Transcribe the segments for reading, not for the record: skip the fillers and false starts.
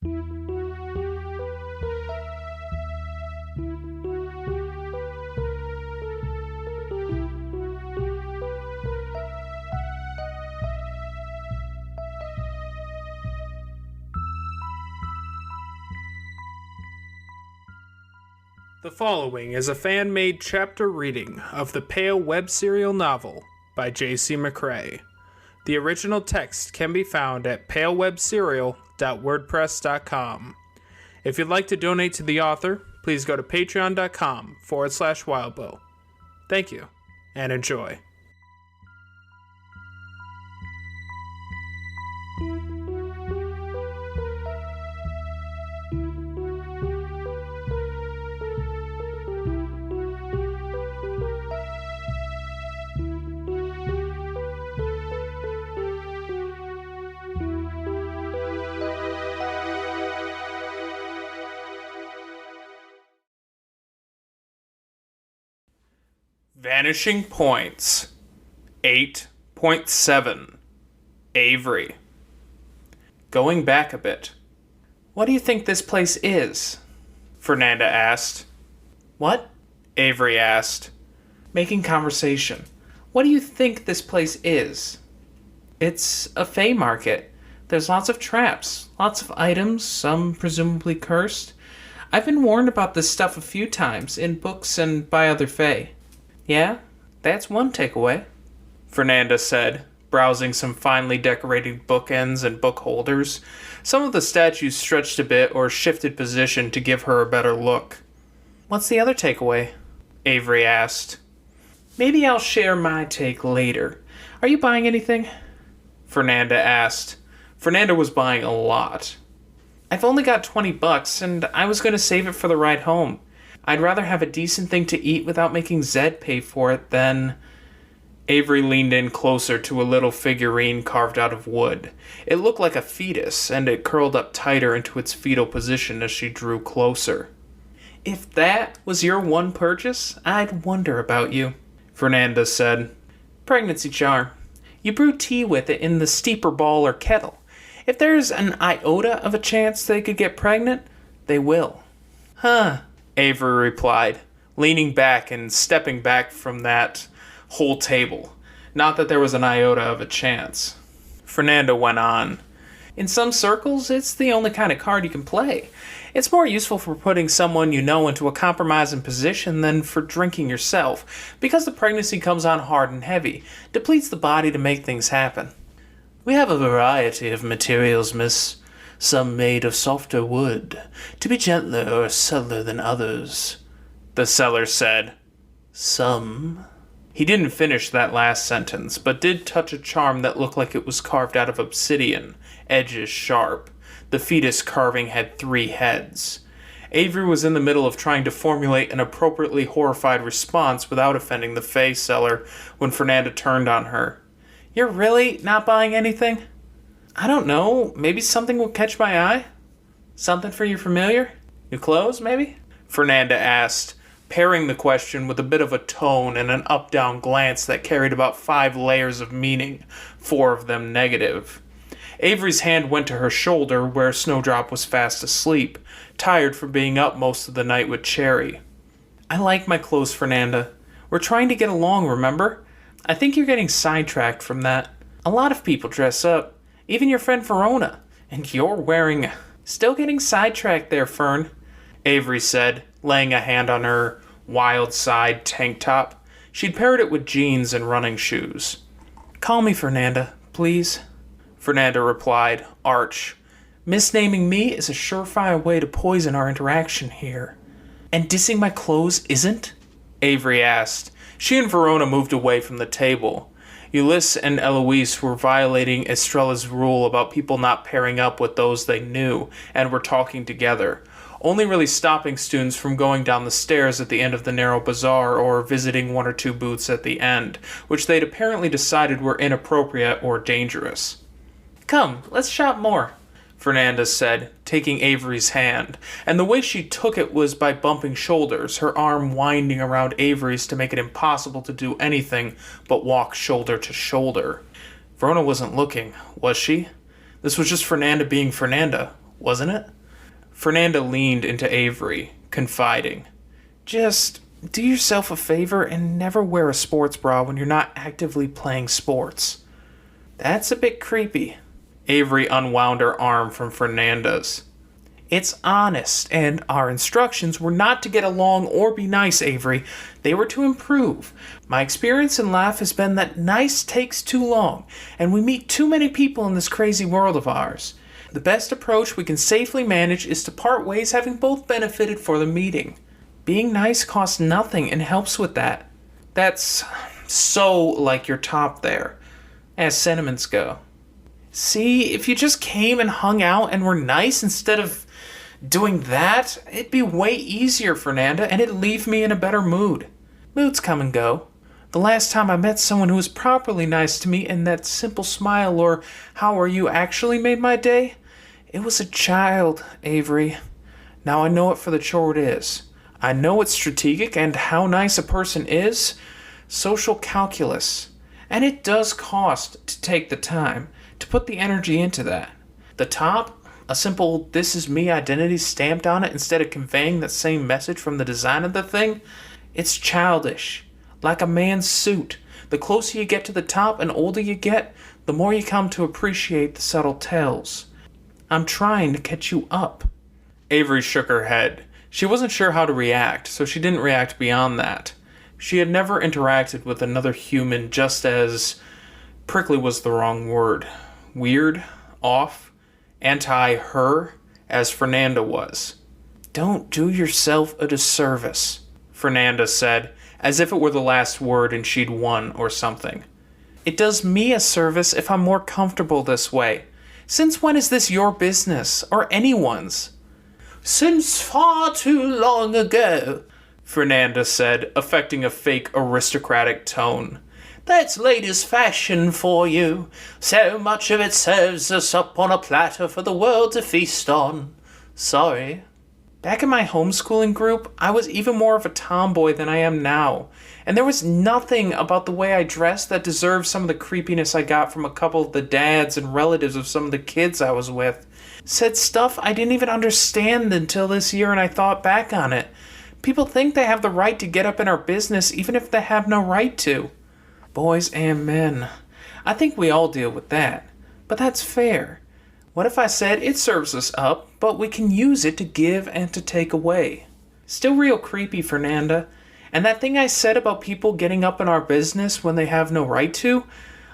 The following is a fan-made chapter reading of the Pale web serial novel by J.C. McCrae. The original text can be found at palewebserial.wordpress.com. If you'd like to donate to the author, please go to patreon.com/wildbow. Thank you, and enjoy. Vanishing Points 8.7 Avery. Going back a bit. What do you think this place is? Fernanda asked. What? Avery asked. Making conversation. What do you think this place is? It's a fae market. There's lots of traps, lots of items, some presumably cursed. I've been warned about this stuff a few times, in books and by other fae. Yeah, that's one takeaway, Fernanda said, browsing some finely decorated bookends and book holders. Some of the statues stretched a bit or shifted position to give her a better look. What's the other takeaway? Avery asked. Maybe I'll share my take later. Are you buying anything? Fernanda asked. Fernanda was buying a lot. I've only got $20 and I was going to save it for the ride home. I'd rather have a decent thing to eat without making Zed pay for it than... Avery leaned in closer to a little figurine carved out of wood. It looked like a fetus, and it curled up tighter into its fetal position as she drew closer. If that was your one purchase, I'd wonder about you, Fernanda said. Pregnancy charm. You brew tea with it in the steeper ball or kettle. If there's an iota of a chance they could get pregnant, they will. Huh. Avery replied, leaning back and stepping back from that whole table. Not that there was an iota of a chance. Fernanda went on. In some circles, it's the only kind of card you can play. It's more useful for putting someone you know into a compromising position than for drinking yourself, because the pregnancy comes on hard and heavy, depletes the body to make things happen. We have a variety of materials, miss. Some made of softer wood, to be gentler or subtler than others, the seller said. Some. He didn't finish that last sentence, but did touch a charm that looked like it was carved out of obsidian, edges sharp. The fetus carving had 3 heads. Avery was in the middle of trying to formulate an appropriately horrified response without offending the fae seller when Fernanda turned on her. You're really not buying anything? I don't know, maybe something will catch my eye? Something for your familiar? New clothes, maybe? Fernanda asked, pairing the question with a bit of a tone and an up-down glance that carried about 5 layers of meaning, 4 of them negative. Avery's hand went to her shoulder where Snowdrop was fast asleep, tired from being up most of the night with Cherry. I like my clothes, Fernanda. We're trying to get along, remember? I think you're getting sidetracked from that. A lot of people dress up. Even your friend Verona. And you're wearing... Still getting sidetracked there, Fern, Avery said, laying a hand on her wild side tank top. She'd paired it with jeans and running shoes. Call me Fernanda, please, Fernanda replied, arch. Misnaming me is a surefire way to poison our interaction here. And dissing my clothes isn't? Avery asked. She and Verona moved away from the table. Ulysse and Eloise were violating Estrella's rule about people not pairing up with those they knew and were talking together, only really stopping students from going down the stairs at the end of the narrow bazaar or visiting 1 or 2 booths at the end, which they'd apparently decided were inappropriate or dangerous. Come, let's shop more, Fernanda said, taking Avery's hand, and the way she took it was by bumping shoulders, her arm winding around Avery's to make it impossible to do anything but walk shoulder to shoulder. Verona wasn't looking, was she? This was just Fernanda being Fernanda, wasn't it? Fernanda leaned into Avery, confiding, "Just do yourself a favor and never wear a sports bra when you're not actively playing sports." "That's a bit creepy." Avery unwound her arm from Fernanda's. "It's honest, and our instructions were not to get along or be nice, Avery. They were to improve. My experience in life has been that nice takes too long, and we meet too many people in this crazy world of ours. The best approach we can safely manage is to part ways having both benefited for the meeting. Being nice costs nothing and helps with that." "That's so like your top there, as sentiments go." "See, if you just came and hung out and were nice instead of doing that, it'd be way easier, Fernanda, and it'd leave me in a better mood. Moods come and go. The last time I met someone who was properly nice to me and that simple smile or 'how are you' actually made my day, it was a child, Avery. Now I know it for the chore it is. I know it's strategic and how nice a person is, social calculus. And it does cost to take the time, to put the energy into that. The top, a simple 'this is me' identity stamped on it instead of conveying that same message from the design of the thing, it's childish. Like a man's suit. The closer you get to the top and older you get, the more you come to appreciate the subtle tells. I'm trying to catch you up." Avery shook her head. She wasn't sure how to react, so she didn't react beyond that. She had never interacted with another human just as... prickly was the wrong word. Weird, off, anti-her, as Fernanda was. "Don't do yourself a disservice," Fernanda said, as if it were the last word and she'd won or something. "It does me a service if I'm more comfortable this way. Since when is this your business, or anyone's?" "Since far too long ago," Fernanda said, affecting a fake aristocratic tone. "That's latest fashion for you. So much of it serves us up on a platter for the world to feast on. Sorry." Back in my homeschooling group, I was even more of a tomboy than I am now, and there was nothing about the way I dressed that deserved some of the creepiness I got from a couple of the dads and relatives of some of the kids I was with. Said stuff I didn't even understand until this year, and I thought back on it. People think they have the right to get up in our business even if they have no right to. Boys and men. I think we all deal with that. But that's fair. What if I said it serves us up, but we can use it to give and to take away? Still real creepy, Fernanda. And that thing I said about people getting up in our business when they have no right to?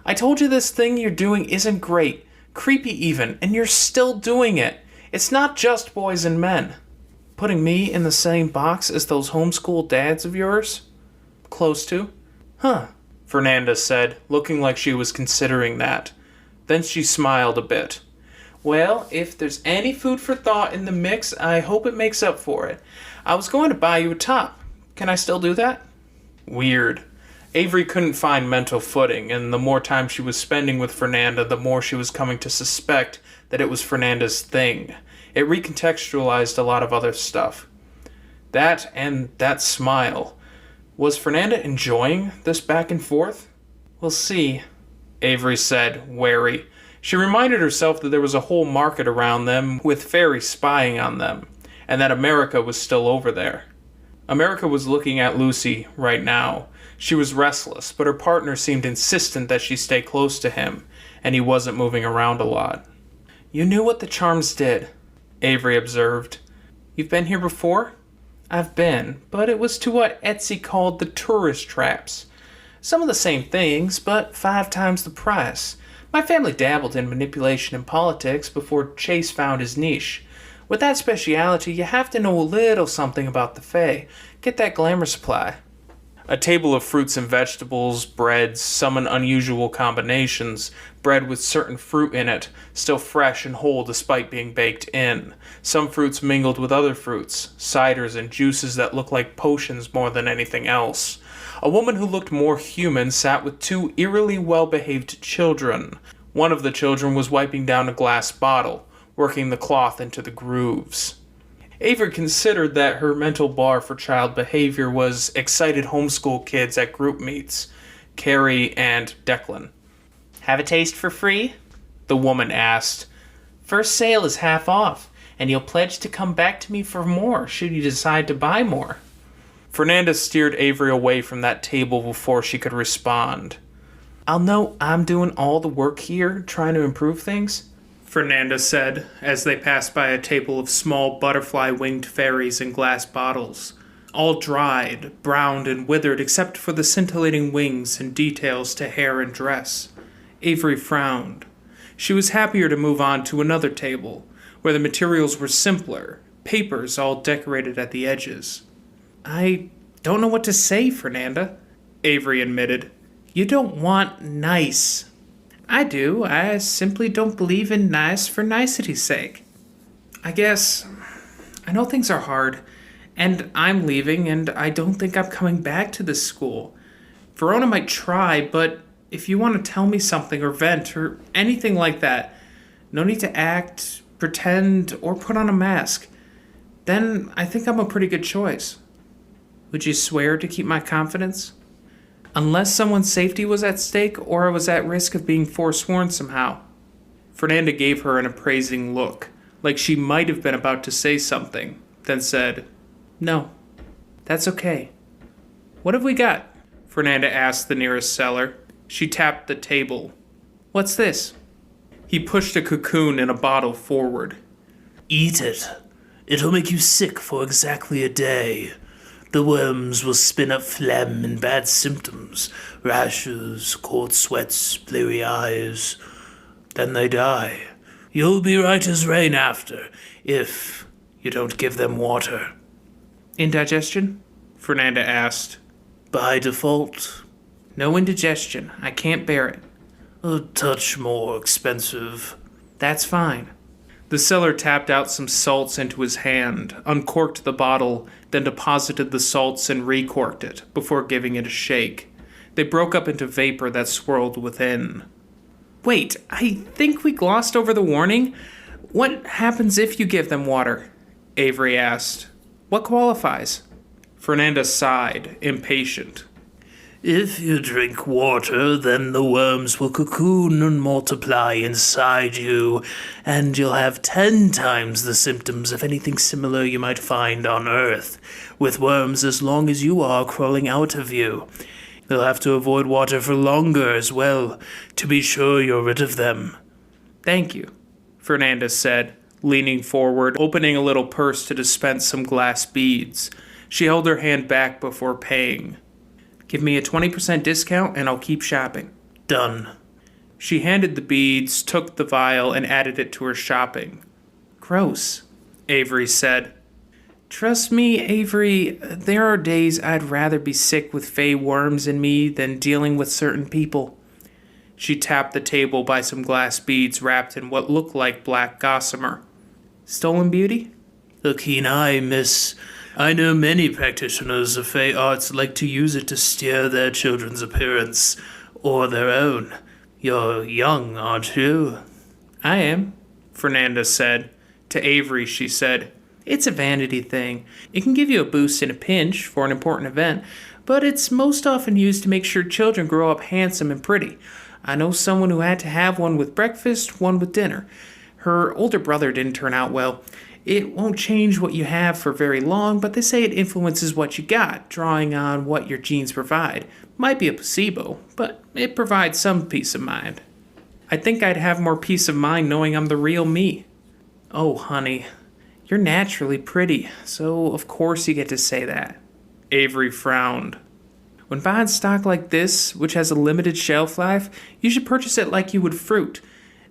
I told you this thing you're doing isn't great, creepy even, and you're still doing it. It's not just boys and men. Putting me in the same box as those homeschool dads of yours? Close to? Huh, Fernanda said, looking like she was considering that. Then she smiled a bit. Well, if there's any food for thought in the mix, I hope it makes up for it. I was going to buy you a top. Can I still do that? Weird. Avery couldn't find mental footing, and the more time she was spending with Fernanda, the more she was coming to suspect that it was Fernanda's thing. It recontextualized a lot of other stuff. That and that smile. Was Fernanda enjoying this back and forth? We'll see, Avery said, wary. She reminded herself that there was a whole market around them with fairies spying on them, and that America was still over there. America was looking at Lucy right now. She was restless, but her partner seemed insistent that she stay close to him, and he wasn't moving around a lot. You knew what the charms did, Avery observed. You've been here before? I've been, but it was to what Etsy called the tourist traps. Some of the same things, but 5 times the price. My family dabbled in manipulation and politics before Chase found his niche. With that speciality, you have to know a little something about the Fae. Get that glamour supply. A table of fruits and vegetables, breads, some in unusual combinations, bread with certain fruit in it, still fresh and whole despite being baked in. Some fruits mingled with other fruits, ciders and juices that looked like potions more than anything else. A woman who looked more human sat with 2 eerily well-behaved children. One of the children was wiping down a glass bottle, working the cloth into the grooves. Avery considered that her mental bar for child behavior was excited homeschool kids at group meets, Carrie and Declan. Have a taste for free? The woman asked. First sale is half off, and you'll pledge to come back to me for more should you decide to buy more. Fernanda steered Avery away from that table before she could respond. I'll know I'm doing all the work here, trying to improve things, Fernanda said, as they passed by a table of small butterfly-winged fairies in glass bottles, all dried, browned, and withered except for the scintillating wings and details to hair and dress. Avery frowned. She was happier to move on to another table, where the materials were simpler, papers all decorated at the edges. I don't know what to say, Fernanda, Avery admitted. You don't want nice. I do. I simply don't believe in nice for nicety's sake. I guess I know things are hard, and I'm leaving, and I don't think I'm coming back to this school. Verona might try, but if you want to tell me something or vent or anything like that, no need to act, pretend, or put on a mask. Then I think I'm a pretty good choice. Would you swear to keep my confidence? Unless someone's safety was at stake or I was at risk of being forsworn somehow. Fernanda gave her an appraising look, like she might have been about to say something, then said, No, that's okay. What have we got? Fernanda asked the nearest seller. She tapped the table. What's this? He pushed a cocoon in a bottle forward. Eat it. It'll make you sick for exactly a day. The worms will spin up phlegm and bad symptoms, rashes, cold sweats, bleary eyes. Then they die. You'll be right as rain after, if you don't give them water. Indigestion? Fernanda asked. By default. No indigestion. I can't bear it. A touch more expensive. That's fine. The seller tapped out some salts into his hand, uncorked the bottle, then deposited the salts and recorked it before giving it a shake. They broke up into vapor that swirled within. Wait, I think we glossed over the warning. What happens if you give them water? Avery asked. What qualifies? Fernanda sighed, impatient. If you drink water, then the worms will cocoon and multiply inside you, and you'll have 10 times the symptoms of anything similar you might find on Earth, with worms as long as you are crawling out of you. You'll have to avoid water for longer as well, to be sure you're rid of them. Thank you, Fernanda said, leaning forward, opening a little purse to dispense some glass beads. She held her hand back before paying. Give me a 20% discount and I'll keep shopping. Done. She handed the beads, took the vial, and added it to her shopping. Gross, Avery said. Trust me, Avery, there are days I'd rather be sick with fey worms in me than dealing with certain people. She tapped the table by some glass beads wrapped in what looked like black gossamer. Stolen beauty? A keen eye, miss. I know many practitioners of fey arts like to use it to steer their children's appearance, or their own. You're young, aren't you? I am, Fernanda said. To Avery, she said, It's a vanity thing. It can give you a boost in a pinch for an important event, but it's most often used to make sure children grow up handsome and pretty. I know someone who had to have one with breakfast, one with dinner. Her older brother didn't turn out well. It won't change what you have for very long, but they say it influences what you got, drawing on what your genes provide. Might be a placebo, but it provides some peace of mind. I think I'd have more peace of mind knowing I'm the real me. Oh, honey, you're naturally pretty, so of course you get to say that. Avery frowned. When buying stock like this, which has a limited shelf life, you should purchase it like you would fruit.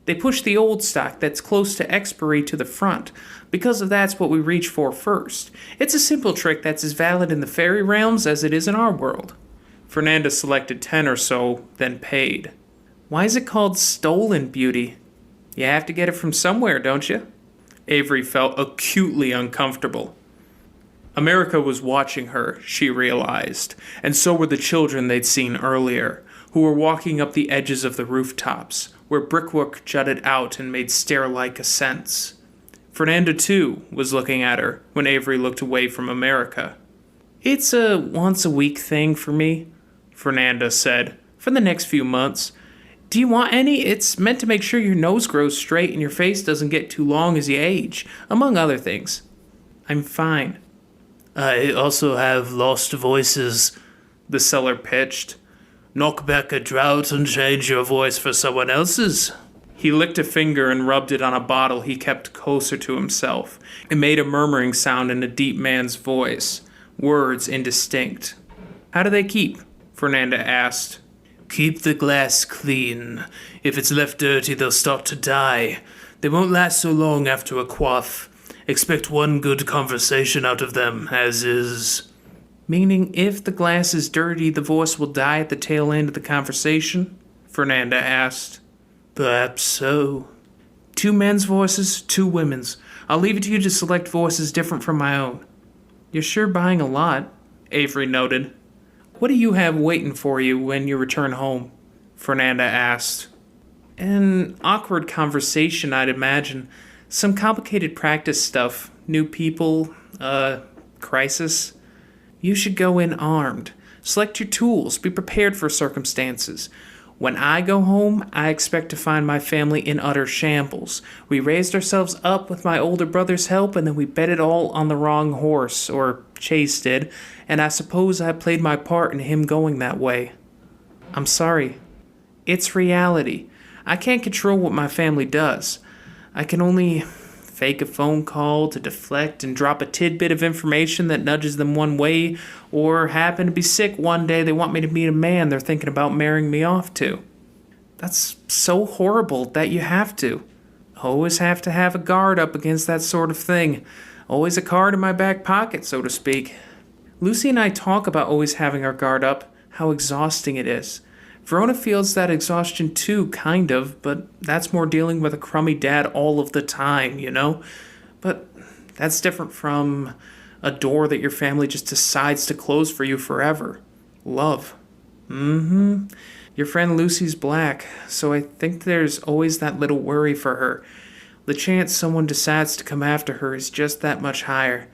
They push the old stock that's close to expiry to the front, because that's what we reach for first. It's a simple trick that's as valid in the fairy realms as it is in our world. Fernanda selected 10 or so, then paid. Why is it called stolen beauty? You have to get it from somewhere, don't you? Avery felt acutely uncomfortable. America was watching her, she realized, and so were the children they'd seen earlier, who were walking up the edges of the rooftops, where brickwork jutted out and made stair-like ascents. Fernanda, too, was looking at her when Avery looked away from America. It's a once-a-week thing for me, Fernanda said, for the next few months. Do you want any? It's meant to make sure your nose grows straight and your face doesn't get too long as you age, among other things. I'm fine. I also have lost voices, The seller pitched. knock back a drought and change your voice for someone else's. He licked a finger and rubbed it on a bottle he kept closer to himself. It made a murmuring sound in a deep man's voice, words indistinct. How do they keep? Fernanda asked. Keep the glass clean. If it's left dirty, they'll start to die. They won't last so long after a quaff. Expect one good conversation out of them, as is. Meaning if the glass is dirty, the voice will die at the tail end of the conversation? Fernanda asked. Perhaps so. 2 men's voices, 2 women's. I'll leave it to you to select voices different from my own. You're sure buying a lot, Avery noted. What do you have waiting for you when you return home? Fernanda asked. An awkward conversation, I'd imagine. Some complicated practice stuff. New people, crisis. You should go in armed. Select your tools. Be prepared for circumstances. When I go home, I expect to find my family in utter shambles. We raised ourselves up with my older brother's help, and then we bet it all on the wrong horse, or Chase did, and I suppose I played my part in him going that way. I'm sorry. It's reality. I can't control what my family does. I can only fake a phone call to deflect and drop a tidbit of information that nudges them one way, or happen to be sick one day they want me to meet a man they're thinking about marrying me off to. That's so horrible that you have to. Always have to have a guard up against that sort of thing. Always a card in my back pocket, so to speak. Lucy and I talk about always having our guard up, how exhausting it is. Verona feels that exhaustion too, kind of, but that's more dealing with a crummy dad all of the time, you know? But that's different from a door that your family just decides to close for you forever. Love. Your friend Lucy's black, so I think there's always that little worry for her. The chance someone decides to come after her is just that much higher.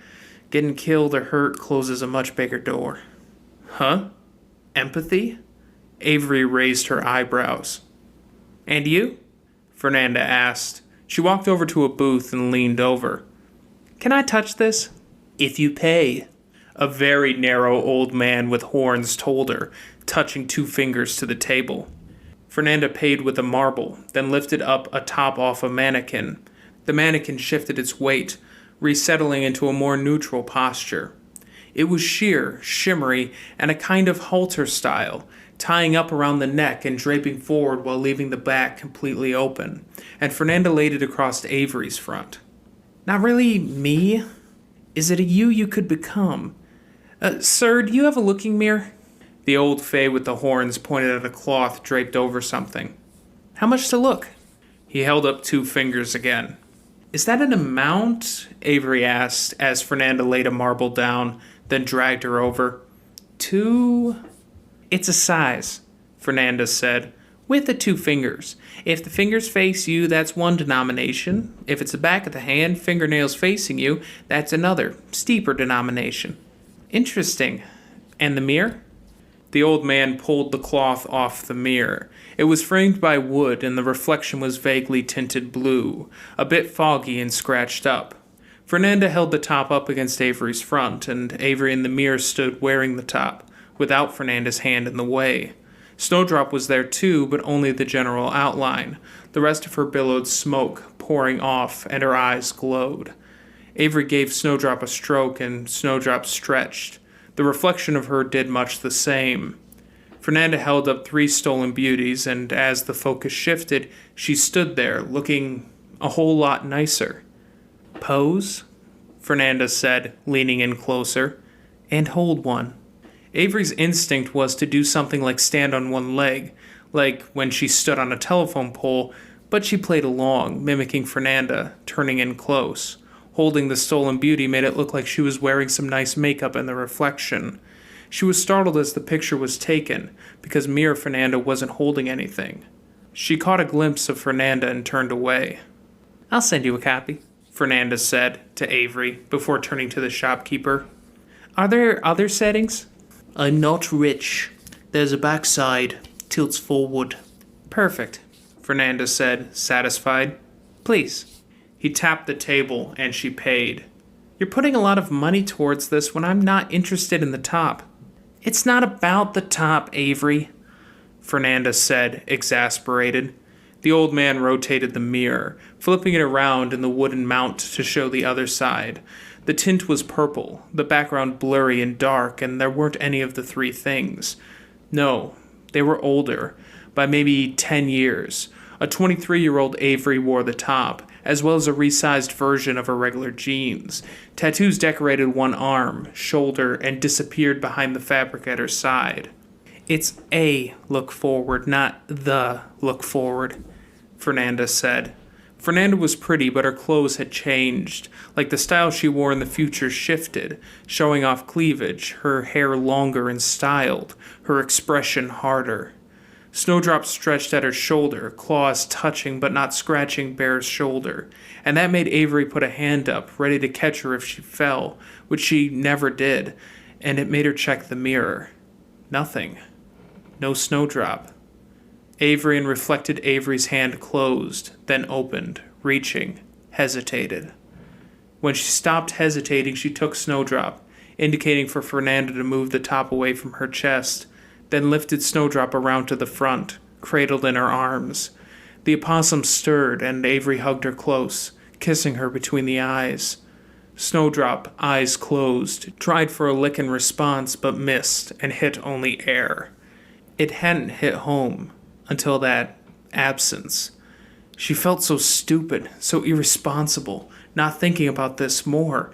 Getting killed or hurt closes a much bigger door. Huh? Empathy? Avery raised her eyebrows. And you? Fernanda asked. She walked over to a booth and leaned over. Can I touch this? If you pay. A very narrow old man with horns told her, touching 2 fingers to the table. Fernanda paid with a marble, then lifted up a top off a mannequin. The mannequin shifted its weight, resettling into a more neutral posture. It was sheer, shimmery, and a kind of halter style, tying up around the neck and draping forward while leaving the back completely open, and Fernanda laid it across Avery's front. Not really me. Is it a you could become? Sir, do you have a looking mirror? The old fay with the horns pointed at a cloth draped over something. How much to look? He held up 2 fingers again. Is that an amount? Avery asked as Fernanda laid a marble down, then dragged her over. 2... It's a size, Fernanda said, with the 2 fingers. If the fingers face you, that's one denomination. If it's the back of the hand, fingernails facing you, that's another, steeper denomination. Interesting. And the mirror? The old man pulled the cloth off the mirror. It was framed by wood, and the reflection was vaguely tinted blue, a bit foggy and scratched up. Fernanda held the top up against Avery's front, and Avery in the mirror stood wearing the top, without Fernanda's hand in the way. Snowdrop was there too, but only the general outline. The rest of her billowed smoke, pouring off, and her eyes glowed. Avery gave Snowdrop a stroke, and Snowdrop stretched. The reflection of her did much the same. Fernanda held up 3 stolen beauties, and as the focus shifted, she stood there, looking a whole lot nicer. Pose? Fernanda said, leaning in closer. And hold one. Avery's instinct was to do something like stand on one leg, like when she stood on a telephone pole, but she played along, mimicking Fernanda, turning in close. Holding the stolen beauty made it look like she was wearing some nice makeup in the reflection. She was startled as the picture was taken, because mere Fernanda wasn't holding anything. She caught a glimpse of Fernanda and turned away. I'll send you a copy, Fernanda said to Avery, before turning to the shopkeeper. Are there other settings? I'm not rich. There's a backside, tilts forward. Perfect, Fernanda said, satisfied. Please. He tapped the table and she paid. You're putting a lot of money towards this when I'm not interested in the top. It's not about the top, Avery, Fernanda said, exasperated. The old man rotated the mirror, flipping it around in the wooden mount to show the other side. The tint was purple, the background blurry and dark, and there weren't any of the three things. No, they were older, by maybe 10 years. A 23-year-old Avery wore the top, as well as a resized version of her regular jeans. Tattoos decorated one arm, shoulder, and disappeared behind the fabric at her side. It's a look forward, not the look forward, Fernanda said. Fernanda was pretty, but her clothes had changed. Like the style she wore in the future shifted, showing off cleavage, her hair longer and styled, her expression harder. Snowdrop stretched at her shoulder, claws touching but not scratching Bear's shoulder, and that made Avery put a hand up, ready to catch her if she fell, which she never did, and it made her check the mirror. Nothing. No Snowdrop. Avery and reflected Avery's hand closed, then opened, reaching, hesitated. When she stopped hesitating, she took Snowdrop, indicating for Fernanda to move the top away from her chest, then lifted Snowdrop around to the front, cradled in her arms. The opossum stirred, and Avery hugged her close, kissing her between the eyes. Snowdrop, eyes closed, tried for a lick in response but missed and hit only air. It hadn't hit home until that absence. She felt so stupid, so irresponsible, not thinking about this more.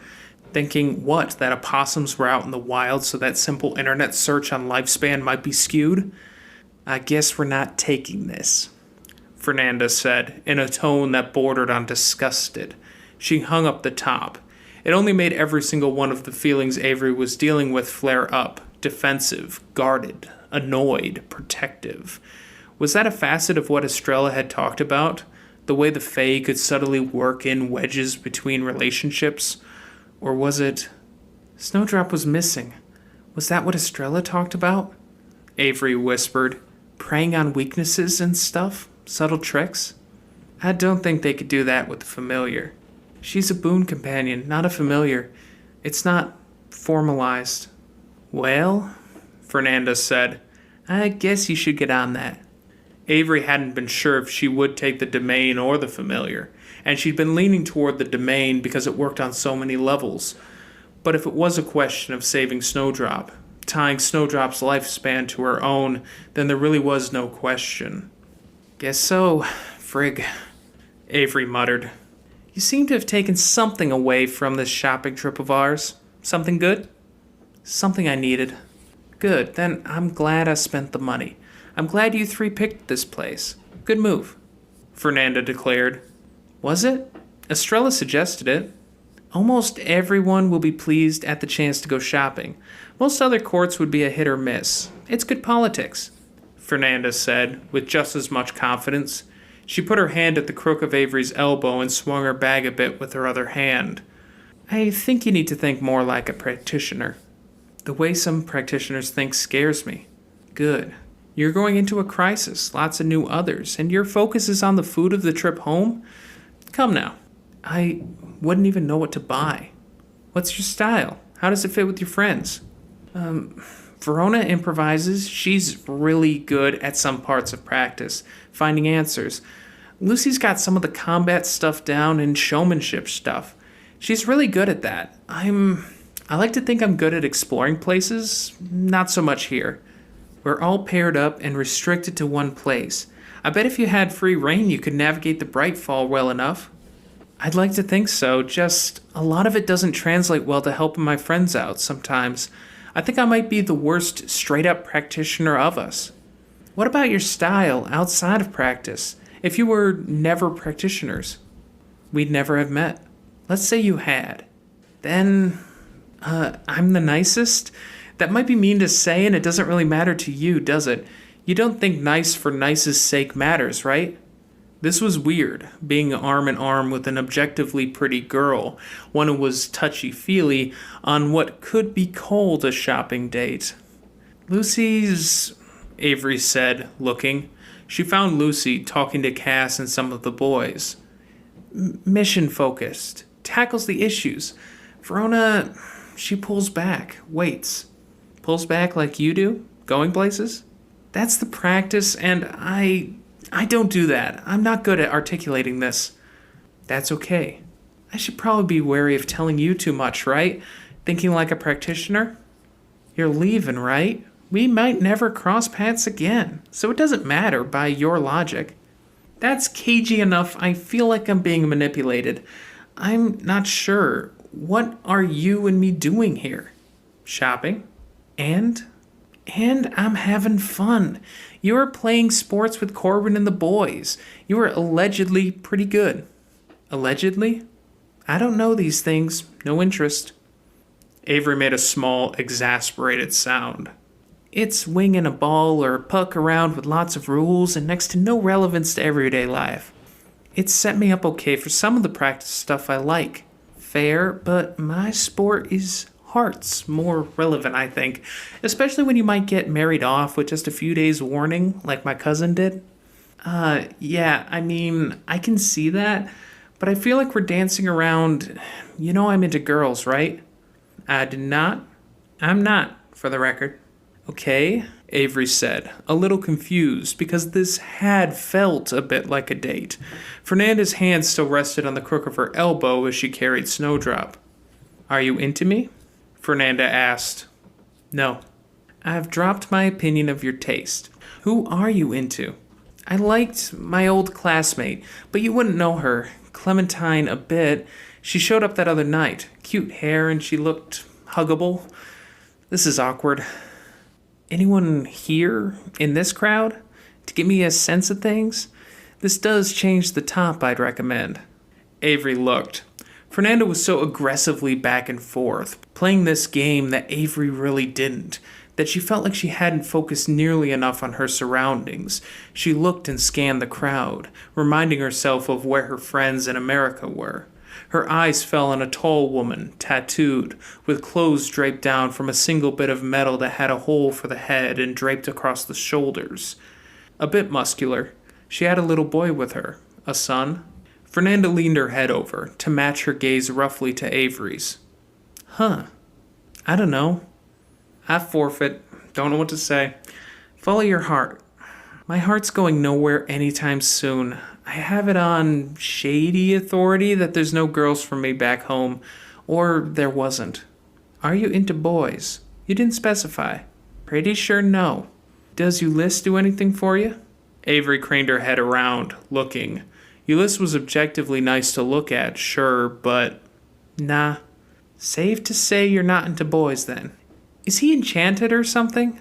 Thinking what, that opossums were out in the wild so that simple internet search on lifespan might be skewed? I guess we're not taking this, Fernanda said, in a tone that bordered on disgusted. She hung up the top. It only made every single one of the feelings Avery was dealing with flare up, defensive, guarded, annoyed, protective. Was that a facet of what Estrella had talked about? The way the Fae could subtly work in wedges between relationships? Or was it... Snowdrop was missing. Was that what Estrella talked about? Avery whispered. Preying on weaknesses and stuff? Subtle tricks? I don't think they could do that with the familiar. She's a boon companion, not a familiar. It's not formalized. Well, Fernanda said, I guess you should get on that. Avery hadn't been sure if she would take the domain or the familiar, and she'd been leaning toward the domain because it worked on so many levels. But if it was a question of saving Snowdrop, tying Snowdrop's lifespan to her own, then there really was no question. Guess so, frig, Avery muttered. You seem to have taken something away from this shopping trip of ours. Something good? Something I needed. Good, then I'm glad I spent the money. I'm glad you three picked this place. Good move, Fernanda declared. Was it? Estrella suggested it. Almost everyone will be pleased at the chance to go shopping. Most other courts would be a hit or miss. It's good politics, Fernanda said, with just as much confidence. She put her hand at the crook of Avery's elbow and swung her bag a bit with her other hand. I think you need to think more like a practitioner. The way some practitioners think scares me. Good. You're going into a crisis, lots of new others, and your focus is on the food of the trip home? Come now. I wouldn't even know what to buy. What's your style? How does it fit with your friends? Verona improvises. She's really good at some parts of practice, finding answers. Lucy's got some of the combat stuff down and showmanship stuff. She's really good at that. I like to think I'm good at exploring places, not so much here. We're all paired up and restricted to one place. I bet if you had free reign, you could navigate the Brightfall well enough. I'd like to think so, just a lot of it doesn't translate well to helping my friends out sometimes. I think I might be the worst straight-up practitioner of us. What about your style outside of practice? If you were never practitioners, we'd never have met. Let's say you had. Then, I'm the nicest? That might be mean to say, and it doesn't really matter to you, does it? You don't think nice for nice's sake matters, right? This was weird, being arm in arm with an objectively pretty girl, one who was touchy-feely on what could be called a shopping date. Lucy's, Avery said, looking. She found Lucy talking to Cass and some of the boys. Mission focused, tackles the issues. Verona, she pulls back, waits. Pulls back like you do, going places? That's the practice, and I don't do that. I'm not good at articulating this. That's okay. I should probably be wary of telling you too much, right? Thinking like a practitioner? You're leaving, right? We might never cross paths again, so it doesn't matter by your logic. That's cagey enough. I feel like I'm being manipulated. I'm not sure. What are you and me doing here? Shopping? And I'm having fun. You were playing sports with Corbin and the boys. You were allegedly pretty good. Allegedly? I don't know these things. No interest. Avery made a small, exasperated sound. It's winging a ball or a puck around with lots of rules and next to no relevance to everyday life. It's set me up okay for some of the practice stuff I like. Fair, but my sport is hearts more relevant, I think. Especially when you might get married off with just a few days warning, like my cousin did. Yeah, I mean, I can see that, but I feel like we're dancing around. You know I'm into girls, right? I did not. I'm not, for the record. Okay, Avery said, a little confused because this had felt a bit like a date. Fernanda's hand still rested on the crook of her elbow as she carried Snowdrop. Are you into me? Fernanda asked. No. I've dropped my opinion of your taste. Who are you into? I liked my old classmate, but you wouldn't know her. Clementine a bit. She showed up that other night. Cute hair and she looked huggable. This is awkward. Anyone here in this crowd to give me a sense of things? This does change the top I'd recommend. Avery looked. Fernanda was so aggressively back and forth, playing this game that Avery really didn't, that she felt like she hadn't focused nearly enough on her surroundings. She looked and scanned the crowd, reminding herself of where her friends in America were. Her eyes fell on a tall woman, tattooed, with clothes draped down from a single bit of metal that had a hole for the head and draped across the shoulders. A bit muscular, she had a little boy with her, a son. Fernanda leaned her head over to match her gaze roughly to Avery's. Huh. I don't know. I forfeit. Don't know what to say. Follow your heart. My heart's going nowhere anytime soon. I have it on shady authority that there's no girls for me back home, or there wasn't. Are you into boys? You didn't specify. Pretty sure no. Does Ulysse do anything for you? Avery craned her head around, looking. Ulysse was objectively nice to look at, sure, but... Nah. Safe to say you're not into boys, then. Is he enchanted or something?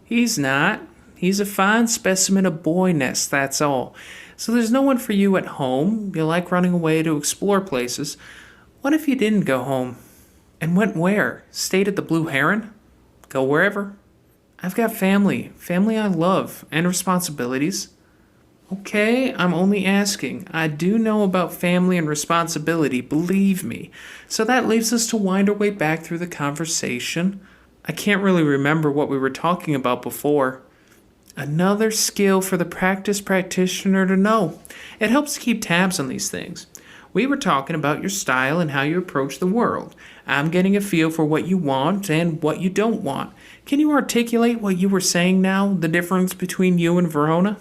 He's not. He's a fine specimen of boyness, that's all. So there's no one for you at home. You like running away to explore places. What if you didn't go home? And went where? Stayed at the Blue Heron? Go wherever? I've got family. Family I love. And responsibilities. Okay, I'm only asking. I do know about family and responsibility, believe me. So that leaves us to wind our way back through the conversation. I can't really remember what we were talking about before. Another skill for the practice practitioner to know. It helps to keep tabs on these things. We were talking about your style and how you approach the world. I'm getting a feel for what you want and what you don't want. Can you articulate what you were saying now, the difference between you and Verona?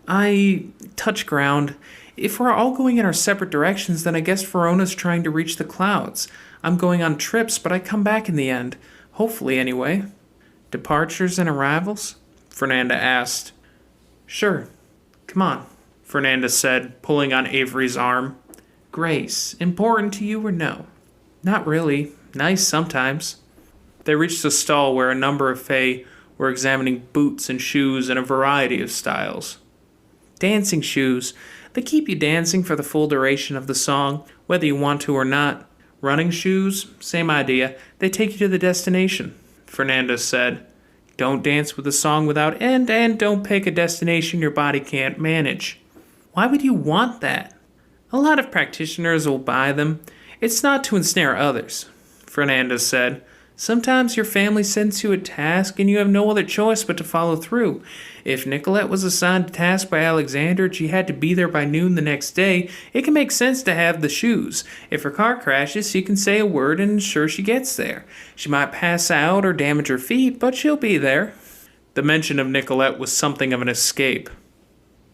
I touch ground. If we're all going in our separate directions, then I guess Verona's trying to reach the clouds. I'm going on trips, but I come back in the end. Hopefully, anyway. Departures and arrivals? Fernanda asked. Sure. Come on, Fernanda said, pulling on Avery's arm. Grace, important to you or no? Not really. Nice sometimes. They reached a stall where a number of fae were examining boots and shoes in a variety of styles. Dancing shoes. They keep you dancing for the full duration of the song, whether you want to or not. Running shoes, same idea. They take you to the destination, Fernanda said. Don't dance with a song without end, and don't pick a destination your body can't manage. Why would you want that? A lot of practitioners will buy them. It's not to ensnare others, Fernanda said. Sometimes your family sends you a task and you have no other choice but to follow through. If Nicolette was assigned a task by Alexander and she had to be there by noon the next day, it can make sense to have the shoes. If her car crashes, she can say a word and ensure she gets there. She might pass out or damage her feet, but she'll be there. The mention of Nicolette was something of an escape.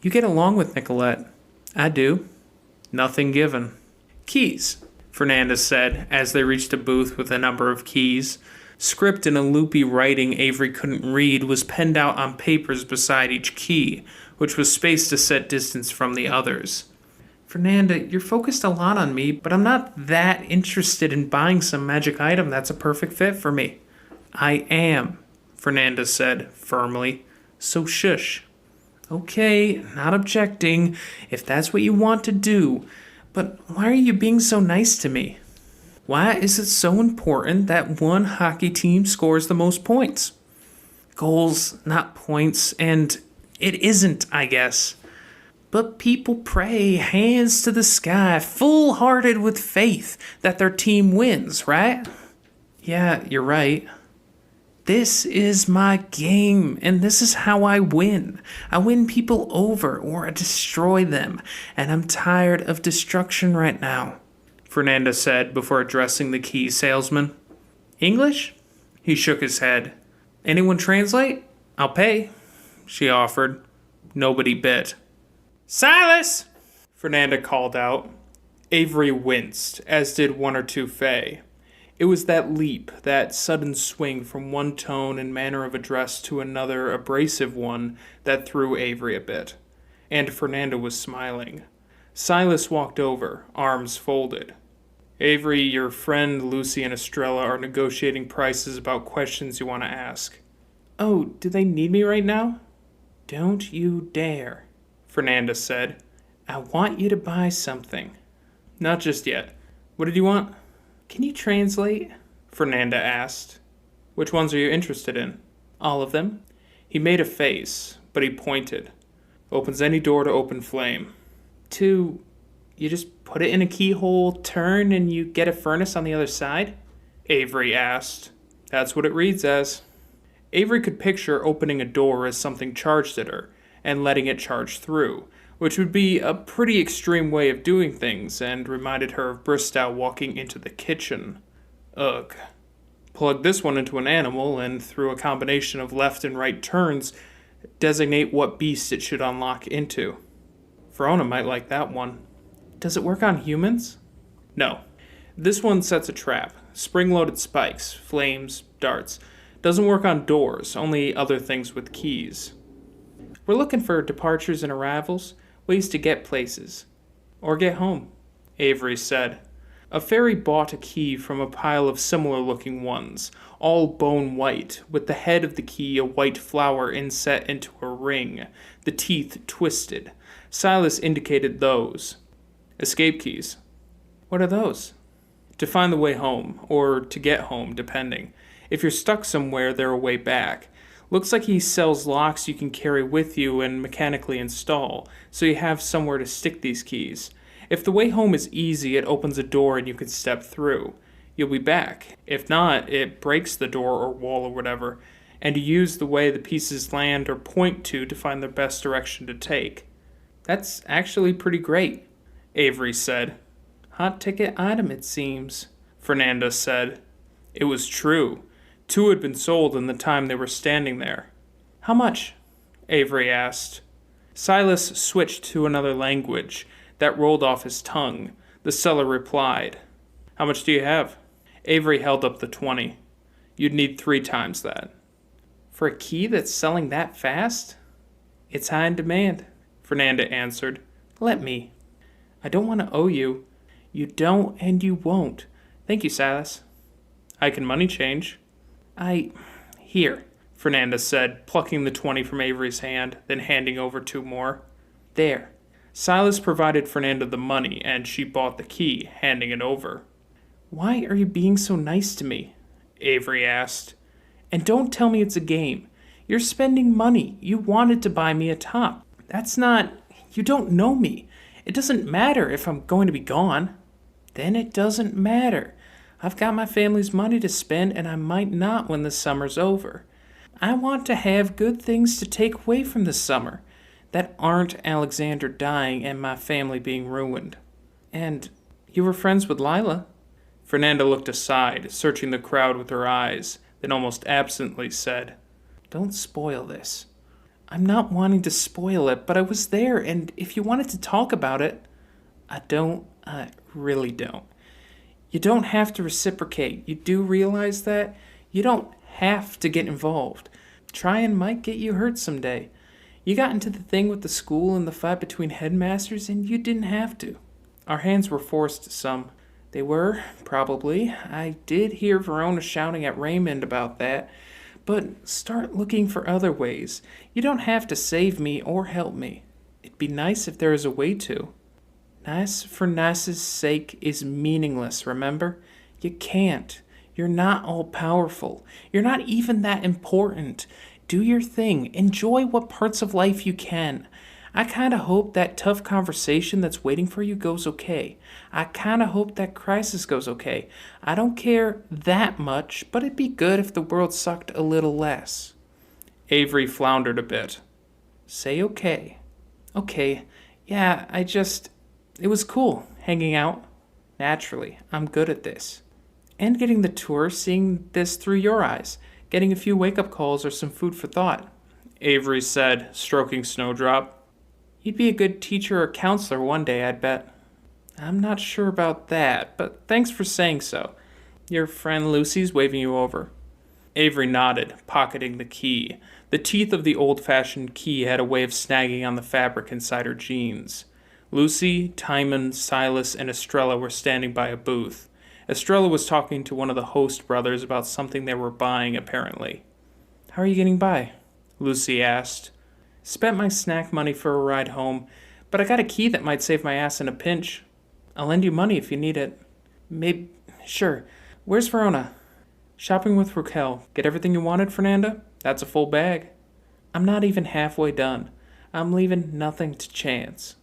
You get along with Nicolette. I do. Nothing given. Keys, Fernandez said as they reached a booth with a number of keys. Script in a loopy writing Avery couldn't read was penned out on papers beside each key, which was spaced a set distance from the others. Fernanda, you're focused a lot on me, but I'm not that interested in buying some magic item that's a perfect fit for me. I am, Fernanda said firmly. So shush. Okay, not objecting, if that's what you want to do. But why are you being so nice to me? Why is it so important that one hockey team scores the most points? Goals, not points, and it isn't, I guess. But people pray, hands to the sky, full-hearted with faith that their team wins, right? Yeah, you're right. This is my game, and this is how I win. I win people over, or I destroy them, and I'm tired of destruction right now, Fernanda said before addressing the key salesman. English? He shook his head. Anyone translate? I'll pay, she offered. Nobody bit. Silas! Fernanda called out. Avery winced, as did one or two Fae. It was that leap, that sudden swing from one tone and manner of address to another abrasive one that threw Avery a bit. And Fernanda was smiling. Silas walked over, arms folded. Avery, your friend Lucy and Estrella are negotiating prices about questions you want to ask. Oh, do they need me right now? Don't you dare, Fernanda said. I want you to buy something. Not just yet. What did you want? Can you translate? Fernanda asked. Which ones are you interested in? All of them. He made a face, but he pointed. Opens any door to open flame. You just put it in a keyhole, turn, and you get a furnace on the other side? Avery asked. That's what it reads as. Avery could picture opening a door as something charged at her, and letting it charge through, which would be a pretty extreme way of doing things, and reminded her of Bristow walking into the kitchen. Ugh. Plug this one into an animal, and through a combination of left and right turns, designate what beast it should unlock into. Verona might like that one. Does it work on humans? No. This one sets a trap. Spring-loaded spikes, flames, darts. Doesn't work on doors, only other things with keys. We're looking for departures and arrivals, ways to get places. Or get home, Avery said. A fairy bought a key from a pile of similar-looking ones, all bone white, with the head of the key a white flower inset into a ring, the teeth twisted. Silas indicated those. Escape keys. What are those? To find the way home, or to get home, depending. If you're stuck somewhere, they're a way back. Looks like he sells locks you can carry with you and mechanically install, so you have somewhere to stick these keys. If the way home is easy, it opens a door and you can step through. You'll be back. If not, it breaks the door or wall or whatever, and you use the way the pieces land or point to find the best direction to take. That's actually pretty great, Avery said. Hot ticket item, it seems, Fernanda said. It was true. 2 had been sold in the time they were standing there. How much? Avery asked. Silas switched to another language. That rolled off his tongue. The seller replied. How much do you have? Avery held up the 20. You'd need 3 times that. For a key that's selling that fast? It's high in demand, Fernanda answered. Let me. I don't want to owe you. You don't and you won't. Thank you, Silas. I can money change. Here, Fernanda said, plucking the 20 from Avery's hand, then handing over 2 more. There. Silas provided Fernanda the money, and she bought the key, handing it over. Why are you being so nice to me? Avery asked. And don't tell me it's a game. You're spending money. You wanted to buy me a top. That's not... You don't know me. It doesn't matter if I'm going to be gone. Then it doesn't matter. I've got my family's money to spend, and I might not when the summer's over. I want to have good things to take away from this summer that aren't Alexander dying and my family being ruined. And you were friends with Lila? Fernanda looked aside, searching the crowd with her eyes, then almost absently said, Don't spoil this. I'm not wanting to spoil it, but I was there, and if you wanted to talk about it, I really don't. You don't have to reciprocate. You do realize that? You don't have to get involved. Trying might get you hurt someday. You got into the thing with the school and the fight between headmasters, and you didn't have to. Our hands were forced some. They were, probably. I did hear Verona shouting at Raymond about that. But start looking for other ways. You don't have to save me or help me. It'd be nice if there was a way to. Nice for nice's sake is meaningless, remember? You can't. You're not all-powerful. You're not even that important. Do your thing. Enjoy what parts of life you can. I kind of hope that tough conversation that's waiting for you goes okay. I kind of hope that crisis goes okay. I don't care that much, but it'd be good if the world sucked a little less. Avery floundered a bit. Say okay. Okay. Yeah, it was cool, hanging out. Naturally, I'm good at this. And getting the tour, seeing this through your eyes, getting a few wake-up calls or some food for thought, Avery said, stroking Snowdrop. You'd be a good teacher or counselor one day, I'd bet. I'm not sure about that, but thanks for saying so. Your friend Lucy's waving you over. Avery nodded, pocketing the key. The teeth of the old-fashioned key had a way of snagging on the fabric inside her jeans. Lucy, Timon, Silas, and Estrella were standing by a booth. Estrella was talking to one of the host brothers about something they were buying, apparently. How are you getting by? Lucy asked. Spent my snack money for a ride home, but I got a key that might save my ass in a pinch. I'll lend you money if you need it. Maybe. Sure. Where's Verona? Shopping with Raquel. Get everything you wanted, Fernanda? That's a full bag. I'm not even halfway done. I'm leaving nothing to chance.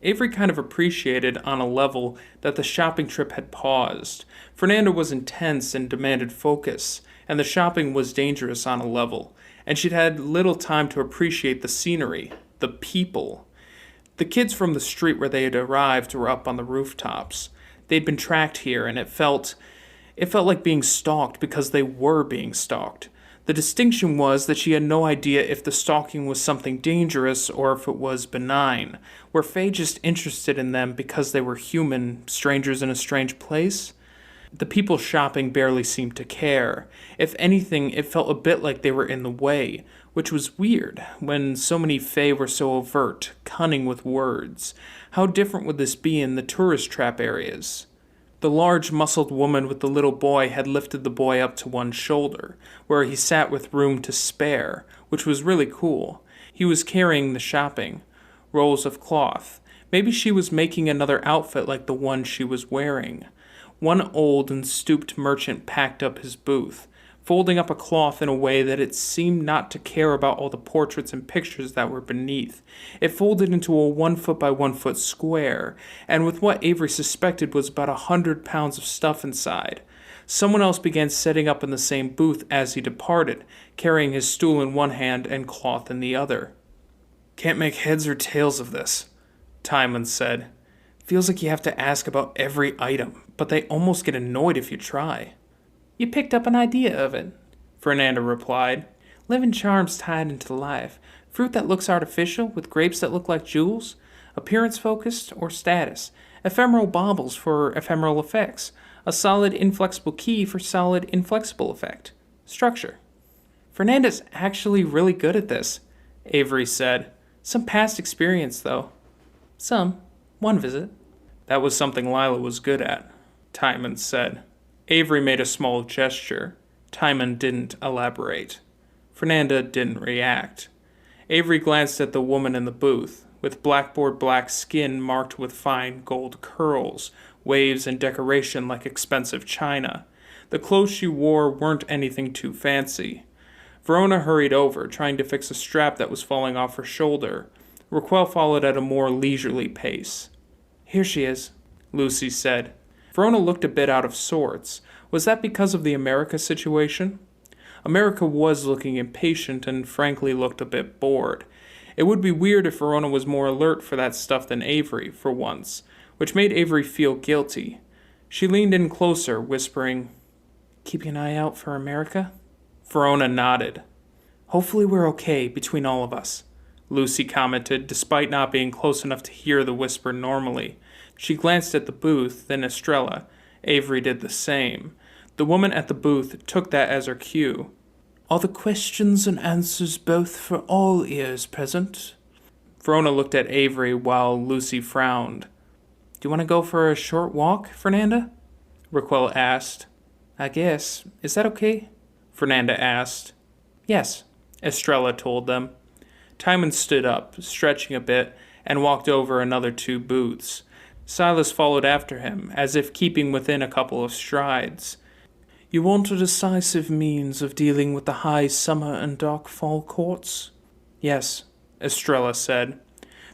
Avery kind of appreciated on a level that the shopping trip had paused. Fernanda was intense and demanded focus, and the shopping was dangerous on a level, and she'd had little time to appreciate the scenery, the people. The kids from the street where they had arrived were up on the rooftops. They'd been tracked here, and it felt like being stalked because they were being stalked. The distinction was that she had no idea if the stalking was something dangerous or if it was benign. Were Faye just interested in them because they were human, strangers in a strange place? The people shopping barely seemed to care. If anything, it felt a bit like they were in the way, which was weird, when so many Fae were so overt, cunning with words. How different would this be in the tourist trap areas? The large, muscled woman with the little boy had lifted the boy up to one shoulder, where he sat with room to spare, which was really cool. He was carrying the shopping. Rolls of cloth. Maybe she was making another outfit like the one she was wearing. One old and stooped merchant packed up his booth, folding up a cloth in a way that it seemed not to care about all the portraits and pictures that were beneath. It folded into a 1 foot by 1 foot square, and with what Avery suspected was about 100 pounds of stuff inside. Someone else began setting up in the same booth as he departed, carrying his stool in one hand and cloth in the other. Can't make heads or tails of this, Timon said. Feels like you have to ask about every item, but they almost get annoyed if you try. You picked up an idea of it, Fernanda replied. Living charms tied into life. Fruit that looks artificial with grapes that look like jewels. Appearance-focused or status. Ephemeral baubles for ephemeral effects. A solid, inflexible key for solid, inflexible effect. Structure. Fernanda's actually really good at this, Avery said. Some past experience, though. Some. One visit. That was something Lila was good at, Timon said. Avery made a small gesture. Timon didn't elaborate. Fernanda didn't react. Avery glanced at the woman in the booth, with blackboard black skin marked with fine gold curls, waves and decoration like expensive china. The clothes she wore weren't anything too fancy. Verona hurried over, trying to fix a strap that was falling off her shoulder. Raquel followed at a more leisurely pace. Here she is, Lucy said. Verona looked a bit out of sorts. Was that because of the America situation? America was looking impatient and frankly looked a bit bored. It would be weird if Verona was more alert for that stuff than Avery, for once, which made Avery feel guilty. She leaned in closer, whispering, "Keeping an eye out for America?" Verona nodded. "Hopefully we're okay between all of us," Lucy commented, despite not being close enough to hear the whisper normally. She glanced at the booth, then Estrella. Avery did the same. The woman at the booth took that as her cue. "Are the questions and answers both for all ears present?" Verona looked at Avery while Lucy frowned. "Do you want to go for a short walk, Fernanda?" Raquel asked. "I guess. Is that okay?" Fernanda asked. "Yes," Estrella told them. Timon stood up, stretching a bit, and walked over another 2 booths. Silas followed after him, as if keeping within a couple of strides. "You want a decisive means of dealing with the high summer and dark fall courts?" "Yes," Estrella said.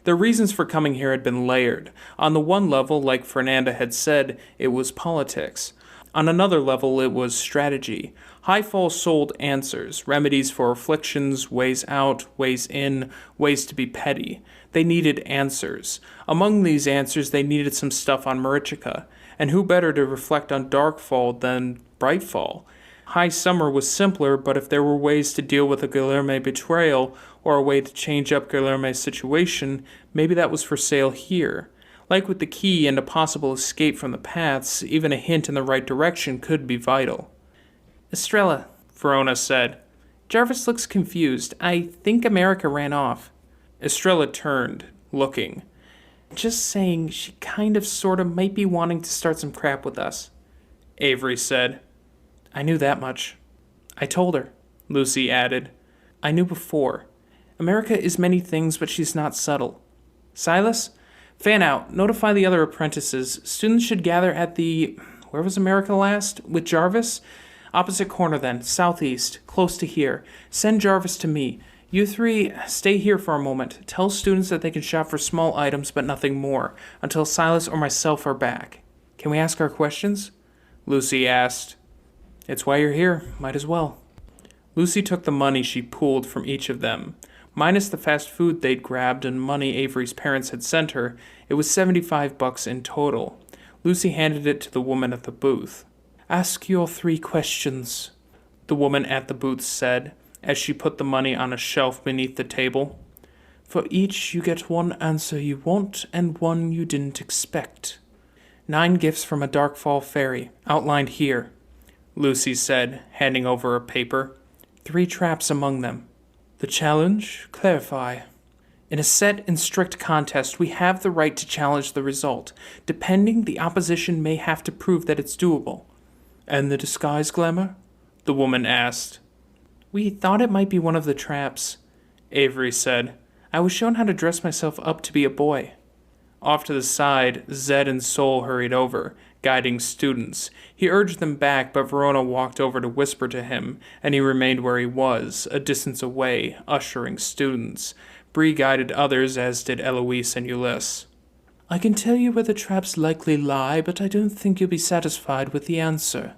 Their reasons for coming here had been layered. On the one level, like Fernanda had said, it was politics. On another level, it was strategy. Highfall sold answers, remedies for afflictions, ways out, ways in, ways to be petty. They needed answers. Among these answers, they needed some stuff on Marichica. And who better to reflect on Darkfall than Brightfall? High Summer was simpler, but if there were ways to deal with a Guilherme betrayal, or a way to change up Guilherme's situation, maybe that was for sale here. Like with the key and a possible escape from the paths, even a hint in the right direction could be vital. "Estrella," Verona said. "Jarvis looks confused. I think America ran off." Estrella turned, looking. "Just saying, she kind of sorta might be wanting to start some crap with us," Avery said. "I knew that much." "I told her," Lucy added. "I knew before. America is many things, but she's not subtle. Silas? Fan out. Notify the other apprentices. Students should gather at the... Where was America last? With Jarvis? Opposite corner then. Southeast. Close to here. Send Jarvis to me. You 3, stay here for a moment. Tell students that they can shop for small items, but nothing more, until Silas or myself are back. Can we ask our questions?" Lucy asked. "It's why you're here. Might as well." Lucy took the money she pooled from each of them. Minus the fast food they'd grabbed and money Avery's parents had sent her, it was $75 in total. Lucy handed it to the woman at the booth. "Ask your 3 questions," the woman at the booth said, as she put the money on a shelf beneath the table. "For each you get 1 answer you want and 1 you didn't expect. 9 gifts from a Darkfall fairy, outlined here," Lucy said, handing over a paper. 3 traps among them. The challenge? Clarify. In a set and strict contest, we have the right to challenge the result. Depending, the opposition may have to prove that it's doable. And the disguise glamour? The woman asked. "We thought it might be one of the traps," Avery said. "I was shown how to dress myself up to be a boy." Off to the side, Zed and Sol hurried over, guiding students. He urged them back, but Verona walked over to whisper to him, and he remained where he was, a distance away, ushering students. Bree guided others, as did Eloise and Ulysse. "I can tell you where the traps likely lie, but I don't think you'll be satisfied with the answer."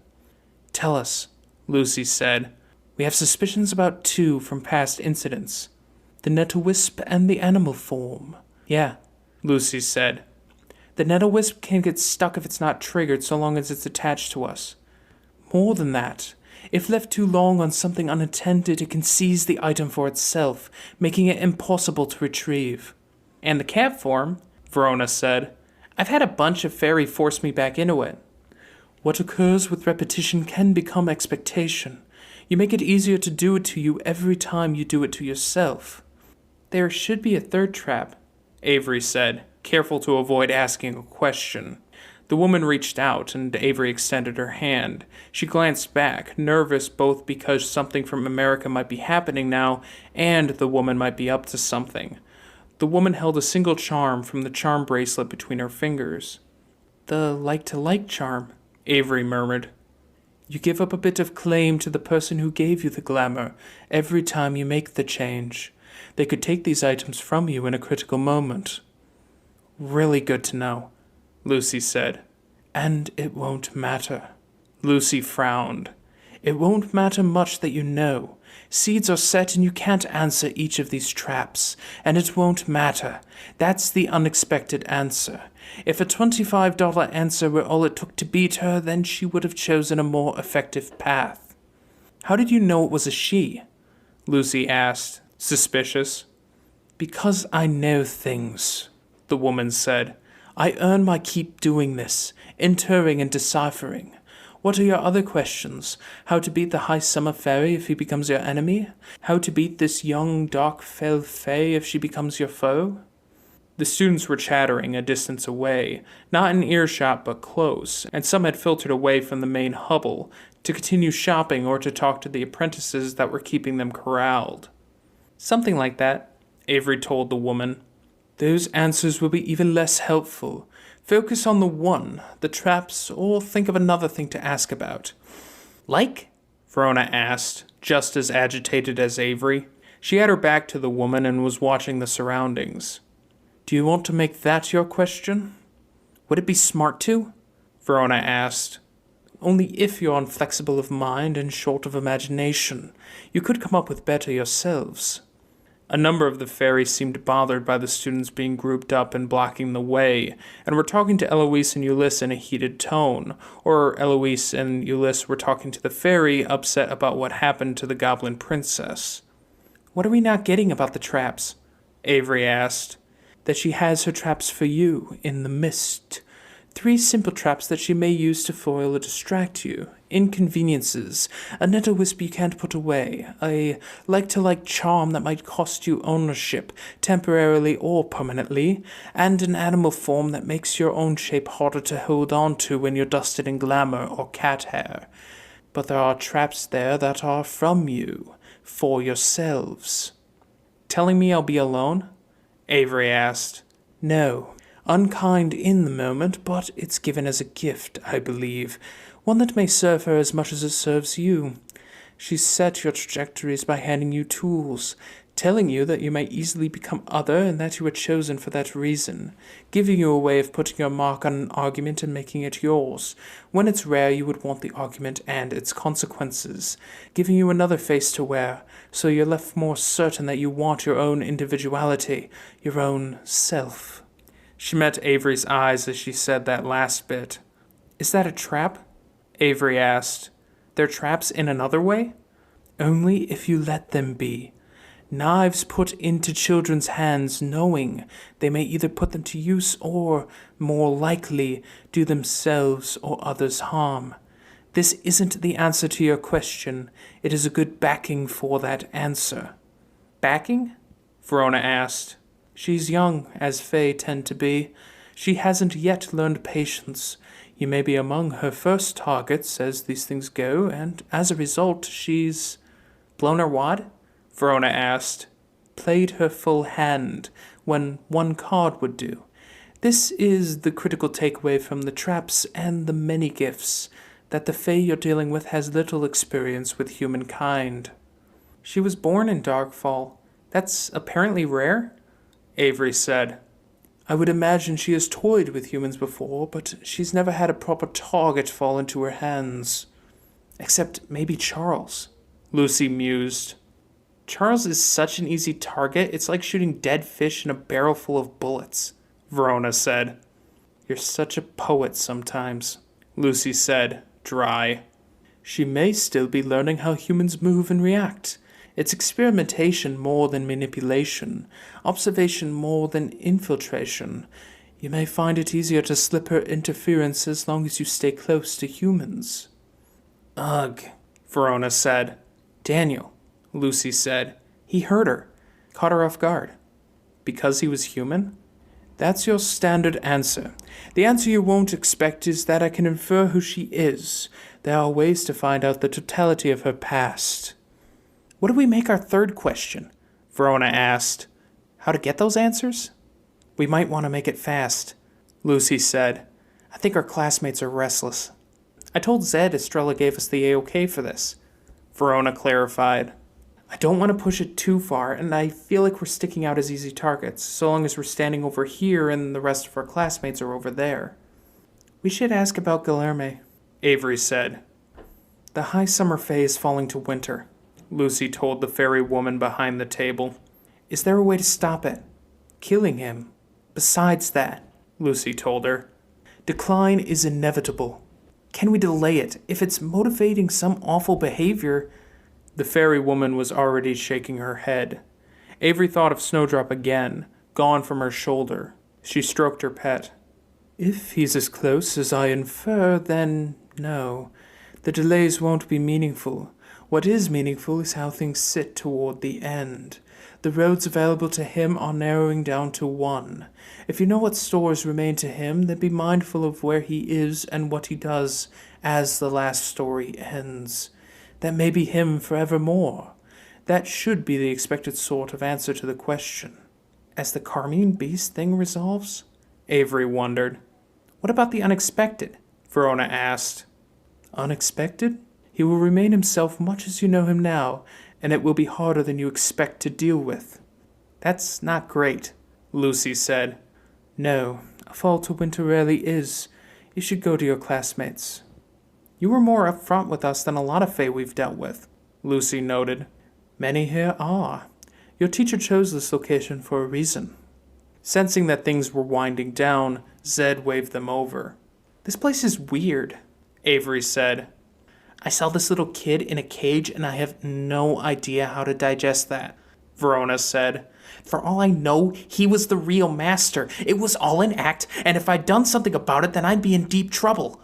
"Tell us," Lucy said. "We have suspicions about 2 from past incidents. The nettle-wisp and the animal form." "Yeah," Lucy said. "The nettle-wisp can get stuck if it's not triggered so long as it's attached to us. More than that, if left too long on something unattended, it can seize the item for itself, making it impossible to retrieve." "And the cat form," Verona said. "I've had a bunch of fairy force me back into it." "What occurs with repetition can become expectation. You make it easier to do it to you every time you do it to yourself." "There should be a 3rd trap," Avery said, careful to avoid asking a question. The woman reached out, and Avery extended her hand. She glanced back, nervous both because something from America might be happening now, and the woman might be up to something. The woman held a single charm from the charm bracelet between her fingers. "The like-to-like charm," Avery murmured. "You give up a bit of claim to the person who gave you the glamour every time you make the change. They could take these items from you in a critical moment." "Really good to know," Lucy said. and it won't matter. Lucy frowned. It won't matter much that you know. Seeds are set and you can't answer each of these traps, and it won't matter. That's the unexpected answer. If a $25 answer were all it took to beat her, then she would have chosen a more effective path. How did you know it was a she? Lucy asked, suspicious. Because I know things, the woman said. I earn my keep doing this, interring and deciphering. What are your other questions? How to beat the High Summer Fairy if he becomes your enemy? How to beat this young, dark, fell fae if she becomes your foe? The students were chattering a distance away, not in earshot but close, and some had filtered away from the main hubble to continue shopping or to talk to the apprentices that were keeping them corralled. Something like that, Avery told the woman. Those answers will be even less helpful. Focus on the one, the traps, or think of another thing to ask about. Like? Verona asked, just as agitated as Avery. She had her back to the woman and was watching the surroundings. Do you want to make that your question? Would it be smart to? Verona asked. Only if you're inflexible of mind and short of imagination. You could come up with better yourselves. A number of the fairies seemed bothered by the students being grouped up and blocking the way, and were talking to Eloise and Ulysse in a heated tone, or Eloise and Ulysse were talking to the fairy, upset about what happened to the goblin princess. What are we not getting about the traps? Avery asked. That she has her traps for you, in the mist. 3 simple traps that she may use to foil or distract you. Inconveniences, a nettle wisp you can't put away, a like-to-like charm that might cost you ownership, temporarily or permanently, and an animal form that makes your own shape harder to hold on to when you're dusted in glamour or cat hair. But there are traps there that are from you, for yourselves. Telling me I'll be alone? Avery asked. No. Unkind in the moment, but it's given as a gift, I believe. One that may serve her as much as it serves you. She's set your trajectories by handing you tools, telling you that you may easily become other and that you were chosen for that reason, giving you a way of putting your mark on an argument and making it yours. When it's rare, you would want the argument and its consequences, giving you another face to wear, so you're left more certain that you want your own individuality, your own self. She met Avery's eyes as she said that last bit. Is that a trap? Avery asked. They're traps in another way? Only if you let them be. Knives put into children's hands knowing they may either put them to use or, more likely, do themselves or others harm. This isn't the answer to your question. It is a good backing for that answer. Backing? Verona asked. She's young, as fae tend to be. She hasn't yet learned patience. You may be among her first targets as these things go, and as a result, she's... Blown her wad? Verona asked. Played her full hand, when one card would do. This is the critical takeaway from the traps and the many gifts, that the fae you're dealing with has little experience with humankind. She was born in Darkfall. That's apparently rare? Avery said. I would imagine she has toyed with humans before, but she's never had a proper target fall into her hands. Except maybe Charles, Lucy mused. Charles is such an easy target, it's like shooting dead fish in a barrel full of bullets, Verona said. You're such a poet sometimes, Lucy said, dry. She may still be learning how humans move and react. It's experimentation more than manipulation, observation more than infiltration. You may find it easier to slip her interference as long as you stay close to humans. Ugh, Verona said. Daniel, Lucy said. He hurt her, caught her off guard. Because he was human? That's your standard answer. The answer you won't expect is that I can infer who she is. There are ways to find out the totality of her past. What do we make our third question? Verona asked. How to get those answers? We might want to make it fast, Lucy said. I think our classmates are restless. I told Zed Estrella gave us the A-OK for this, Verona clarified. I don't want to push it too far, and I feel like we're sticking out as easy targets, so long as we're standing over here and the rest of our classmates are over there. We should ask about Guilherme, Avery said. The high summer phase falling to winter, Lucy told the fairy woman behind the table. Is there a way to stop it? Killing him. Besides that, Lucy told her, decline is inevitable. Can we delay it? If it's motivating some awful behavior... The fairy woman was already shaking her head. Avery thought of Snowdrop again, gone from her shoulder. She stroked her pet. If he's as close as I infer, then no. The delays won't be meaningful. What is meaningful is how things sit toward the end. The roads available to him are narrowing down to one. If you know what stores remain to him, then be mindful of where he is and what he does as the last story ends. That may be him forevermore. That should be the expected sort of answer to the question. As the Carmine Beast thing resolves? Avery wondered. What about the unexpected? Verona asked. Unexpected? He will remain himself much as you know him now, and it will be harder than you expect to deal with. That's not great, Lucy said. No, a fall to winter rarely is. You should go to your classmates. You were more upfront with us than a lot of Fae we've dealt with, Lucy noted. Many here are. Your teacher chose this location for a reason. Sensing that things were winding down, Zed waved them over. This place is weird, Avery said. I saw this little kid in a cage and I have no idea how to digest that, Verona said. For all I know, he was the real master. It was all an act, and if I'd done something about it, then I'd be in deep trouble.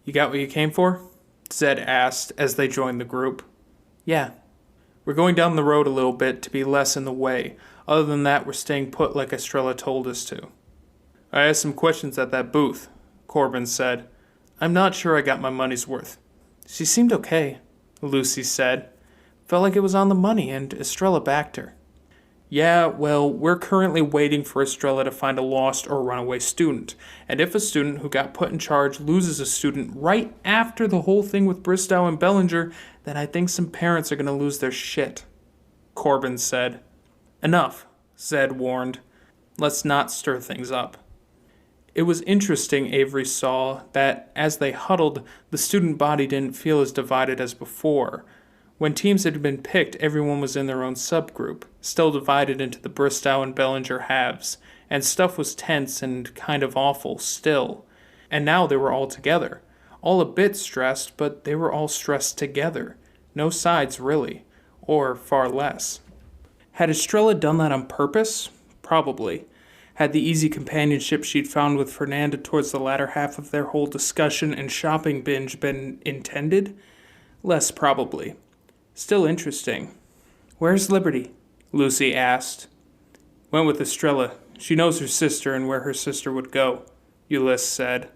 You got what you came for? Zed asked as they joined the group. Yeah. We're going down the road a little bit to be less in the way. Other than that, we're staying put like Estrella told us to. I asked some questions at that booth, Corbin said. I'm not sure I got my money's worth. She seemed okay, Lucy said. Felt like it was on the money, and Estrella backed her. Yeah, well, we're currently waiting for Estrella to find a lost or runaway student, and if a student who got put in charge loses a student right after the whole thing with Bristow and Bellinger, then I think some parents are going to lose their shit, Corbin said. Enough, Zed warned. Let's not stir things up. It was interesting, Avery saw, that as they huddled, the student body didn't feel as divided as before. When teams had been picked, everyone was in their own subgroup, still divided into the Bristow and Bellinger halves, and stuff was tense and kind of awful still. And now they were all together. All a bit stressed, but they were all stressed together. No sides, really. Or far less. Had Estrella done that on purpose? Probably. Had the easy companionship she'd found with Fernanda towards the latter half of their whole discussion and shopping binge been intended? Less probably. Still interesting. Where's Liberty? Lucy asked. Went with Estrella. She knows her sister and where her sister would go, Ulysse said.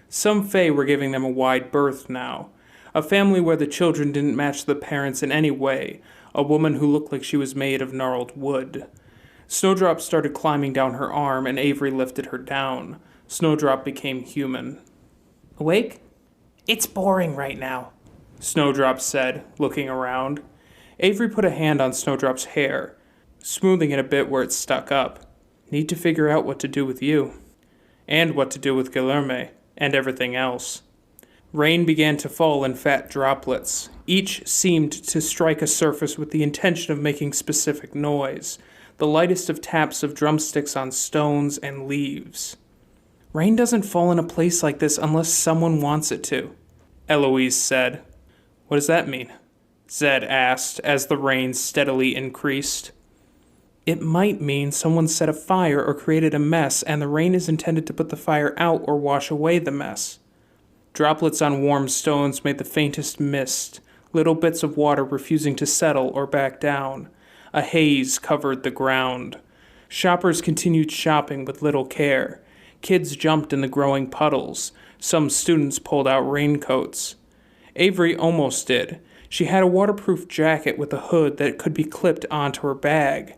Some Fae were giving them a wide berth now. A family where the children didn't match the parents in any way. A woman who looked like she was made of gnarled wood. Snowdrop started climbing down her arm and Avery lifted her down. Snowdrop became human. Awake? It's boring right now, Snowdrop said, looking around. Avery put a hand on Snowdrop's hair, smoothing it a bit where it stuck up. Need to figure out what to do with you. And what to do with Guilherme, and everything else. Rain began to fall in fat droplets. Each seemed to strike a surface with the intention of making specific noise, the lightest of taps of drumsticks on stones and leaves. Rain doesn't fall in a place like this unless someone wants it to, Eloise said. What does that mean? Zed asked as the rain steadily increased. It might mean someone set a fire or created a mess, and the rain is intended to put the fire out or wash away the mess. Droplets on warm stones made the faintest mist, little bits of water refusing to settle or back down. A haze covered the ground. Shoppers continued shopping with little care. Kids jumped in the growing puddles. Some students pulled out raincoats. Avery almost did. She had a waterproof jacket with a hood that could be clipped onto her bag.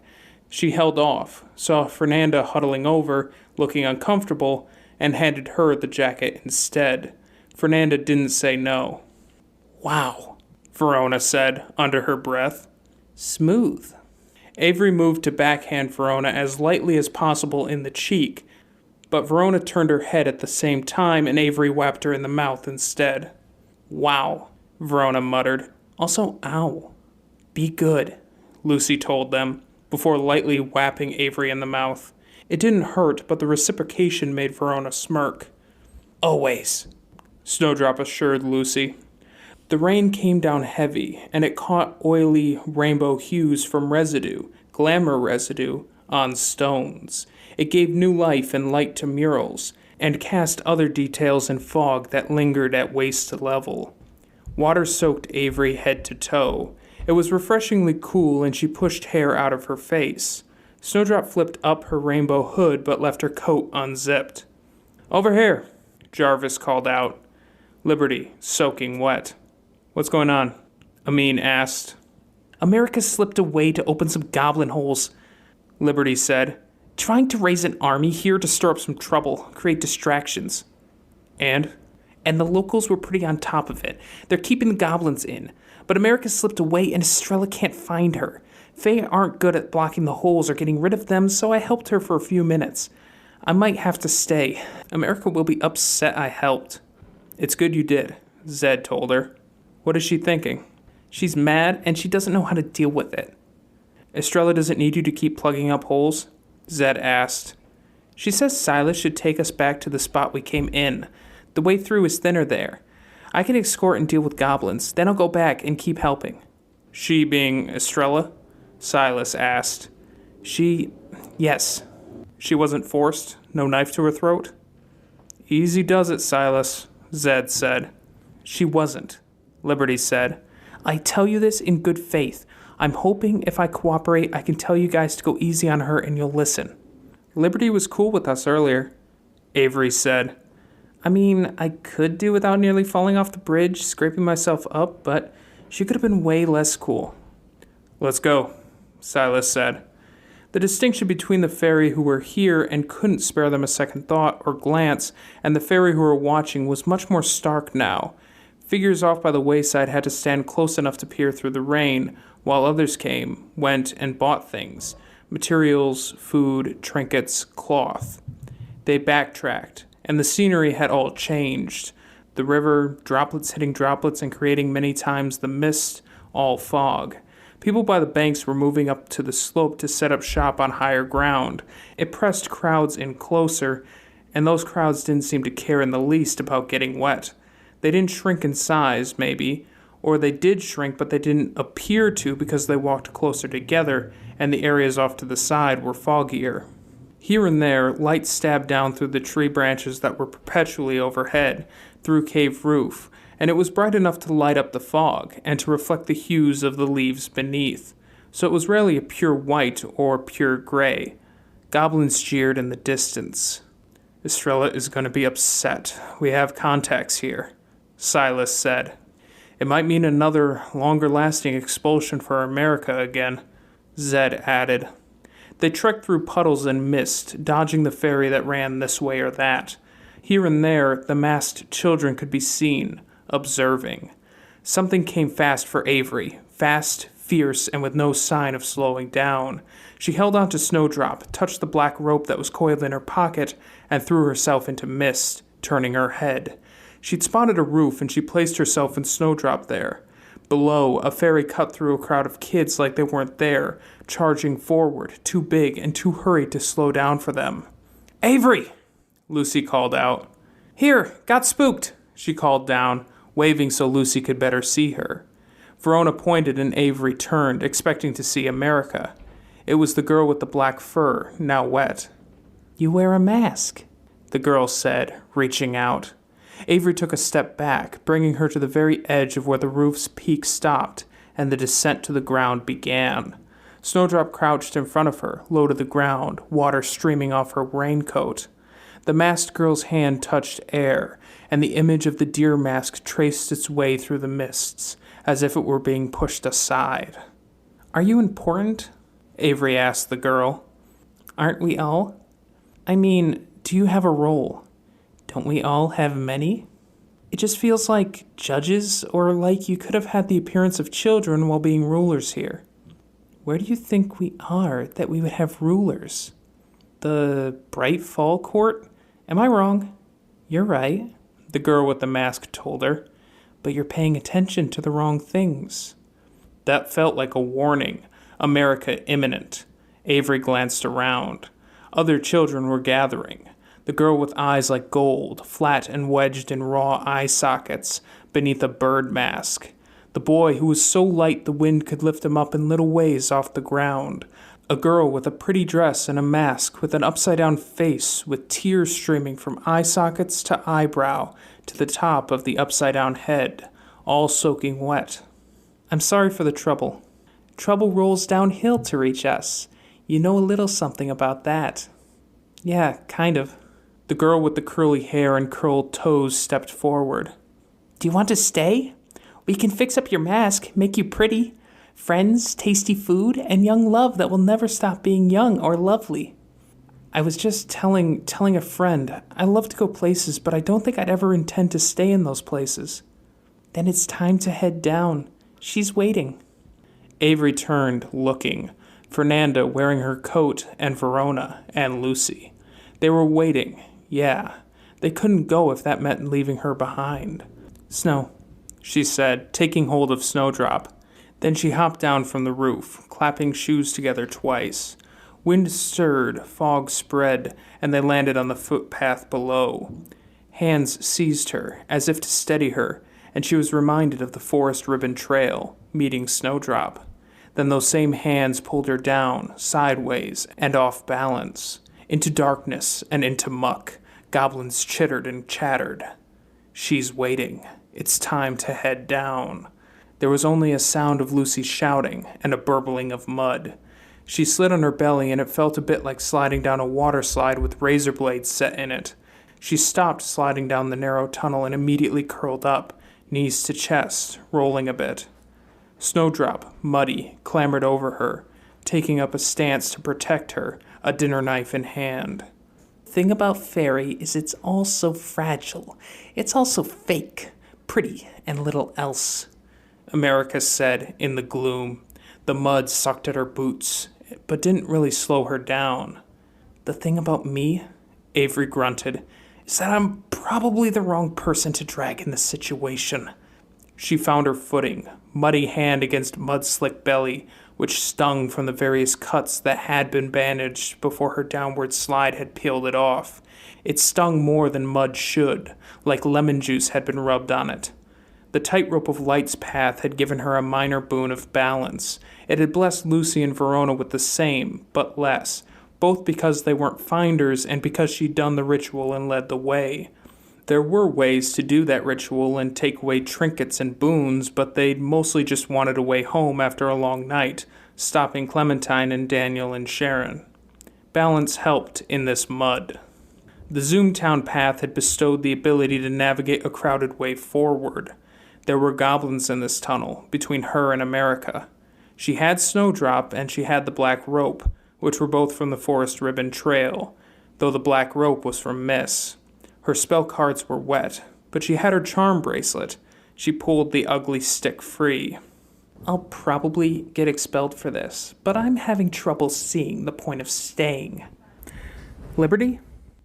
She held off, saw Fernanda huddling over, looking uncomfortable, and handed her the jacket instead. Fernanda didn't say no. Wow, Verona said under her breath. Smooth. Avery moved to backhand Verona as lightly as possible in the cheek, but Verona turned her head at the same time and Avery whapped her in the mouth instead. Wow, Verona muttered. Also, ow. Be good, Lucy told them, before lightly whapping Avery in the mouth. It didn't hurt, but the reciprocation made Verona smirk. Always, Snowdrop assured Lucy. The rain came down heavy, and it caught oily rainbow hues from residue, glamour residue, on stones. It gave new life and light to murals, and cast other details in fog that lingered at waist level. Water soaked Avery head to toe. It was refreshingly cool, and she pushed hair out of her face. Snowdrop flipped up her rainbow hood, but left her coat unzipped. Over here, Jarvis called out. Liberty, soaking wet. What's going on? Amin asked. America slipped away to open some goblin holes, Liberty said. Trying to raise an army here to stir up some trouble, create distractions. And the locals were pretty on top of it. They're keeping the goblins in. But America slipped away and Estrella can't find her. Fae aren't good at blocking the holes or getting rid of them, so I helped her for a few minutes. I might have to stay. America will be upset I helped. It's good you did, Zed told her. What is she thinking? She's mad and she doesn't know how to deal with it. Estrella doesn't need you to keep plugging up holes? Zed asked. She says Silas should take us back to the spot we came in. The way through is thinner there. I can escort and deal with goblins, then I'll go back and keep helping. She being Estrella? Silas asked. Yes. She wasn't forced? No knife to her throat? Easy does it, Silas, Zed said. She wasn't, Liberty said. I tell you this in good faith. I'm hoping if I cooperate, I can tell you guys to go easy on her and you'll listen. Liberty was cool with us earlier, Avery said. I mean, I could do without nearly falling off the bridge, scraping myself up, but she could have been way less cool. Let's go, Silas said. The distinction between the fairy who were here and couldn't spare them a second thought or glance, and the fairy who were watching was much more stark now. Figures off by the wayside had to stand close enough to peer through the rain, while others came, went, and bought things. Materials, food, trinkets, cloth. They backtracked, and the scenery had all changed. The river, droplets hitting droplets and creating many times the mist, all fog. People by the banks were moving up to the slope to set up shop on higher ground. It pressed crowds in closer, and those crowds didn't seem to care in the least about getting wet. They didn't shrink in size, maybe, or they did shrink, but they didn't appear to because they walked closer together, and the areas off to the side were foggier. Here and there, light stabbed down through the tree branches that were perpetually overhead, through cave roof, and it was bright enough to light up the fog, and to reflect the hues of the leaves beneath, so it was rarely a pure white or pure gray. Goblins jeered in the distance. Estrella is going to be upset. We have contacts here, Silas said. It might mean another, longer-lasting expulsion for America again, Zed added. They trekked through puddles and mist, dodging the ferry that ran this way or that. Here and there, the masked children could be seen, observing. Something came fast for Avery, fast, fierce, and with no sign of slowing down. She held on to Snowdrop, touched the black rope that was coiled in her pocket, and threw herself into mist, turning her head. She'd spotted a roof, and she placed herself and Snowdrop there. Below, a ferry cut through a crowd of kids like they weren't there, charging forward, too big and too hurried to slow down for them. Avery! Lucy called out. Here, got spooked, she called down, waving so Lucy could better see her. Verona pointed and Avery turned, expecting to see America. It was the girl with the black fur, now wet. You wear a mask, the girl said, reaching out. Avery took a step back, bringing her to the very edge of where the roof's peak stopped, and the descent to the ground began. Snowdrop crouched in front of her, low to the ground, water streaming off her raincoat. The masked girl's hand touched air, and the image of the deer mask traced its way through the mists, as if it were being pushed aside. Are you important? Avery asked the girl. Aren't we all? I mean, do you have a role? Don't we all have many? It just feels like judges, or like you could have had the appearance of children while being rulers here. Where do you think we are that we would have rulers? The Bright Fall Court? Am I wrong? You're right, the girl with the mask told her. But you're paying attention to the wrong things. That felt like a warning. America imminent. Avery glanced around. Other children were gathering. The girl with eyes like gold, flat and wedged in raw eye sockets, beneath a bird mask. The boy who was so light the wind could lift him up in little ways off the ground. A girl with a pretty dress and a mask with an upside-down face with tears streaming from eye sockets to eyebrow to the top of the upside-down head, all soaking wet. I'm sorry for the trouble. Trouble rolls downhill to reach us. You know a little something about that. Yeah, kind of. The girl with the curly hair and curled toes stepped forward. Do you want to stay? We can fix up your mask, make you pretty. Friends, tasty food, and young love that will never stop being young or lovely. I was just telling a friend, I love to go places, but I don't think I'd ever intend to stay in those places. Then it's time to head down. She's waiting. Avery turned, looking. Fernanda wearing her coat, and Verona, and Lucy. They were waiting, yeah. They couldn't go if that meant leaving her behind. Snow, she said, taking hold of Snowdrop. Then she hopped down from the roof, clapping shoes together twice. Wind stirred, fog spread, and they landed on the footpath below. Hands seized her, as if to steady her, and she was reminded of the forest ribbon trail, meeting Snowdrop. Then those same hands pulled her down, sideways, and off balance. Into darkness and into muck. Goblins chittered and chattered. She's waiting. It's time to head down. There was only a sound of Lucy shouting and a burbling of mud. She slid on her belly, and it felt a bit like sliding down a water slide with razor blades set in it. She stopped sliding down the narrow tunnel and immediately curled up, knees to chest, rolling a bit. Snowdrop, muddy, clambered over her, taking up a stance to protect her, a dinner knife in hand. The thing about fairy is it's all so fragile. It's also fake, pretty, and little else. America said in the gloom. The mud sucked at her boots, but didn't really slow her down. The thing about me, Avery grunted, is that I'm probably the wrong person to drag in this situation. She found her footing, muddy hand against mud-slick belly, which stung from the various cuts that had been bandaged before her downward slide had peeled it off. It stung more than mud should, like lemon juice had been rubbed on it. The tightrope of Light's path had given her a minor boon of balance. It had blessed Lucy and Verona with the same, but less, both because they weren't finders and because she'd done the ritual and led the way. There were ways to do that ritual and take away trinkets and boons, but they'd mostly just wanted a way home after a long night, stopping Clementine and Daniel and Sharon. Balance helped in this mud. The Zoomtown path had bestowed the ability to navigate a crowded way forward. There were goblins in this tunnel, between her and America. She had Snowdrop, and she had the black rope, which were both from the Forest Ribbon Trail, though the black rope was from Miss. Her spell cards were wet, but she had her charm bracelet. She pulled the ugly stick free. I'll probably get expelled for this, but I'm having trouble seeing the point of staying. Liberty?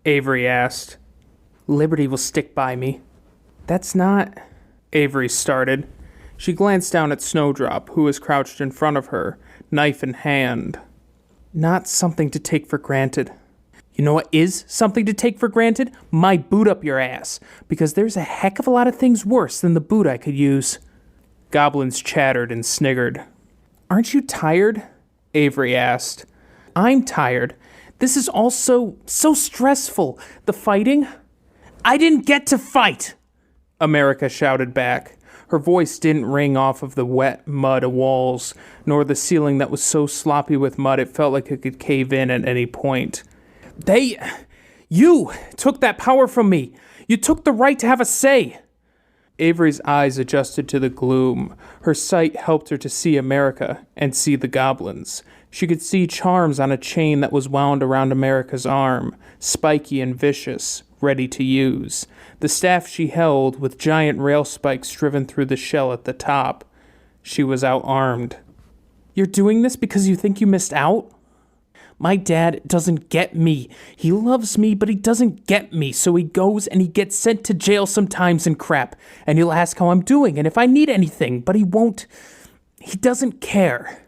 Avery asked. Liberty will stick by me. That's not... Avery started. She glanced down at Snowdrop, who was crouched in front of her, knife in hand. Not something to take for granted. You know what is something to take for granted? My boot up your ass, because there's a heck of a lot of things worse than the boot I could use. Goblins chattered and sniggered. Aren't you tired? Avery asked. I'm tired. This is all so stressful. The fighting. I didn't get to fight! America shouted back. Her voice didn't ring off of the wet mud walls, nor the ceiling that was so sloppy with mud it felt like it could cave in at any point. You took that power from me. You took the right to have a say. Avery's eyes adjusted to the gloom. Her sight helped her to see America and see the goblins. She could see charms on a chain that was wound around America's arm, spiky and vicious, ready to use. The staff she held with giant rail spikes driven through the shell at the top. She was out-armed. You're doing this because you think you missed out? My dad doesn't get me. He loves me, but he doesn't get me, so he goes and he gets sent to jail sometimes and crap, and he'll ask how I'm doing and if I need anything, but he won't. He doesn't care.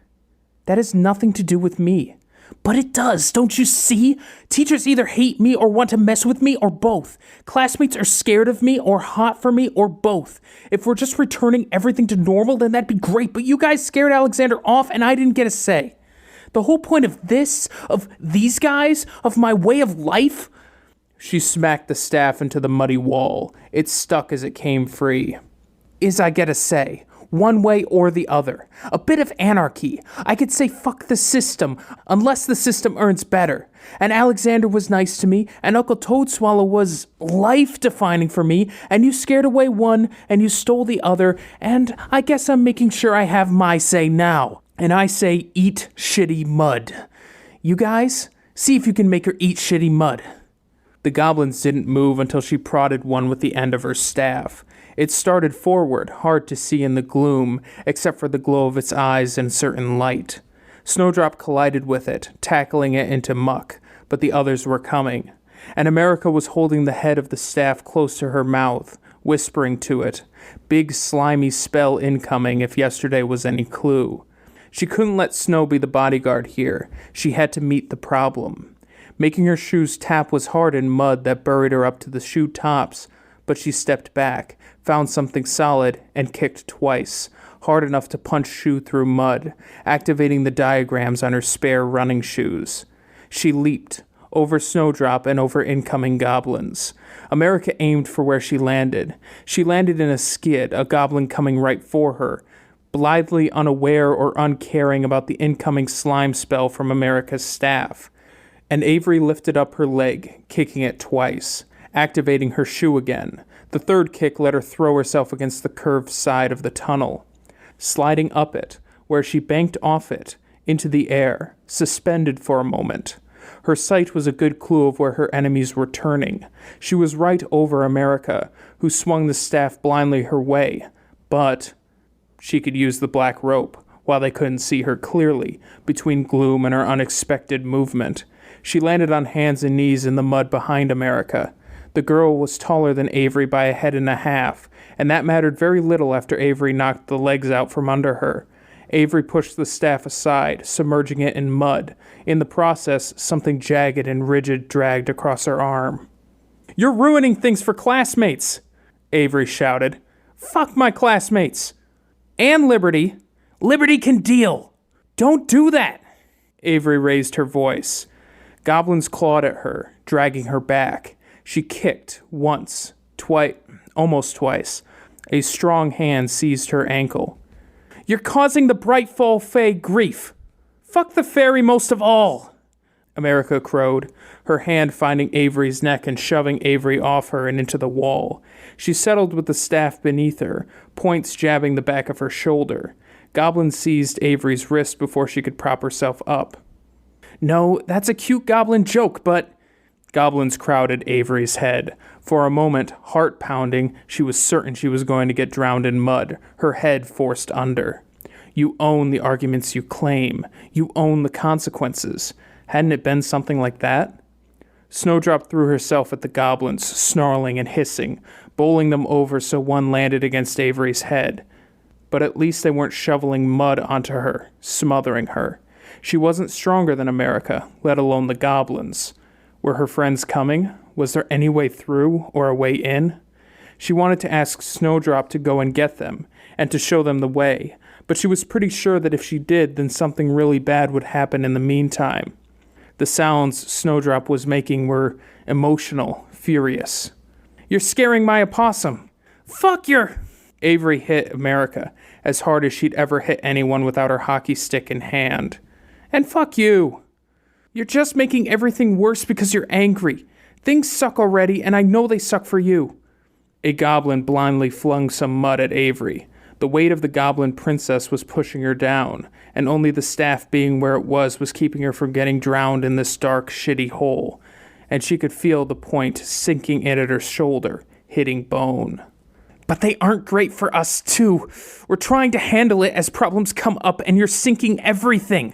That has nothing to do with me. But it does, don't you see? Teachers either hate me or want to mess with me or both. Classmates are scared of me or hot for me or both. If we're just returning everything to normal, then that'd be great, but you guys scared Alexander off and I didn't get a say. The whole point of this, of these guys, of my way of life... She smacked the staff into the muddy wall. It stuck as it came free. Is I get a say. One way or the other. A bit of anarchy. I could say fuck the system, unless the system earns better. And Alexander was nice to me, and Uncle Toadswallow was life-defining for me, and you scared away one, and you stole the other, and I guess I'm making sure I have my say now. And I say eat shitty mud. You guys, see if you can make her eat shitty mud. The goblins didn't move until she prodded one with the end of her staff. It started forward, hard to see in the gloom, except for the glow of its eyes and certain light. Snowdrop collided with it, tackling it into muck, but the others were coming. And America was holding the head of the staff close to her mouth, whispering to it, big slimy spell incoming if yesterday was any clue. She couldn't let Snow be the bodyguard here. She had to meet the problem. Making her shoes tap was hard in mud that buried her up to the shoe tops, but she stepped back, found something solid, and kicked twice, hard enough to punch shoe through mud, activating the diagrams on her spare running shoes. She leaped, over Snowdrop and over incoming goblins. America aimed for where she landed. She landed in a skid, a goblin coming right for her, blithely unaware or uncaring about the incoming slime spell from America's staff. And Avery lifted up her leg, kicking it twice, activating her shoe again. The third kick let her throw herself against the curved side of the tunnel, sliding up it, where she banked off it, into the air, suspended for a moment. Her sight was a good clue of where her enemies were turning. She was right over America, who swung the staff blindly her way, but... she could use the black rope, while they couldn't see her clearly, between gloom and her unexpected movement. She landed on hands and knees in the mud behind America. The girl was taller than Avery by a head and a half, and that mattered very little after Avery knocked the legs out from under her. Avery pushed the staff aside, submerging it in mud. In the process, something jagged and rigid dragged across her arm. "You're ruining things for classmates!" Avery shouted. "Fuck my classmates! And Liberty. Liberty can deal. Don't do that." Avery raised her voice. Goblins clawed at her, dragging her back. She kicked once, twice, almost twice. A strong hand seized her ankle. "You're causing the Brightfall Fae grief. Fuck the fairy most of all," America crowed, her hand finding Avery's neck and shoving Avery off her and into the wall. She settled with the staff beneath her, points jabbing the back of her shoulder. Goblin seized Avery's wrist before she could prop herself up. "No, that's a cute goblin joke, but..." Goblins crowded Avery's head. For a moment, heart-pounding, she was certain she was going to get drowned in mud, her head forced under. You own the arguments you claim. You own the consequences. Hadn't it been something like that? Snowdrop threw herself at the goblins, snarling and hissing, bowling them over so one landed against Avery's head. But at least they weren't shoveling mud onto her, smothering her. She wasn't stronger than America, let alone the goblins. Were her friends coming? Was there any way through or a way in? She wanted to ask Snowdrop to go and get them, and to show them the way, but she was pretty sure that if she did, then something really bad would happen in the meantime. The sounds Snowdrop was making were emotional, furious. "You're scaring my opossum. Fuck your..." Avery hit America as hard as she'd ever hit anyone without her hockey stick in hand. "And fuck you. You're just making everything worse because you're angry. Things suck already, and I know they suck for you." A goblin blindly flung some mud at Avery. The weight of the goblin princess was pushing her down, and only the staff being where it was keeping her from getting drowned in this dark, shitty hole. And she could feel the point sinking in at her shoulder, hitting bone. "But they aren't great for us, too. We're trying to handle it as problems come up, and you're sinking everything."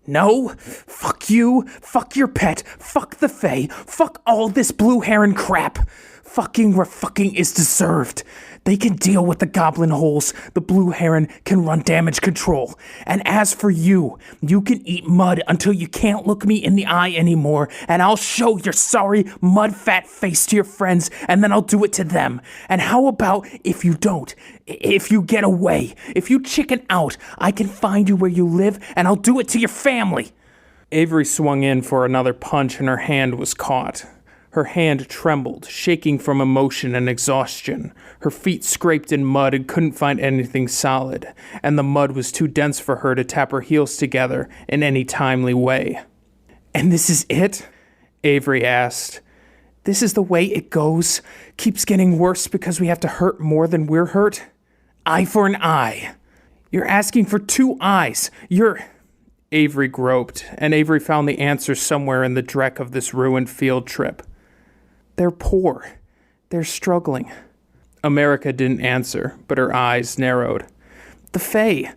No, fuck you, fuck your pet, fuck the Fae, fuck all this blue heron crap. Fucking where fucking is deserved. They can deal with the goblin holes, the blue heron can run damage control. And as for you, you can eat mud until you can't look me in the eye anymore, and I'll show your sorry mud-fat face to your friends, and then I'll do it to them. And how about if you don't? If you get away, if you chicken out, I can find you where you live, and I'll do it to your family. Avery swung in for another punch, and her hand was caught. Her hand trembled, shaking from emotion and exhaustion. Her feet scraped in mud and couldn't find anything solid, and the mud was too dense for her to tap her heels together in any timely way. "And this is it?" Avery asked. "This is the way it goes? Keeps getting worse because we have to hurt more than we're hurt? Eye for an eye. You're asking for 2 eyes. Avery groped, and Avery found the answer somewhere in the dreck of this ruined field trip. "They're poor. They're struggling." America didn't answer, but her eyes narrowed. "The Fae.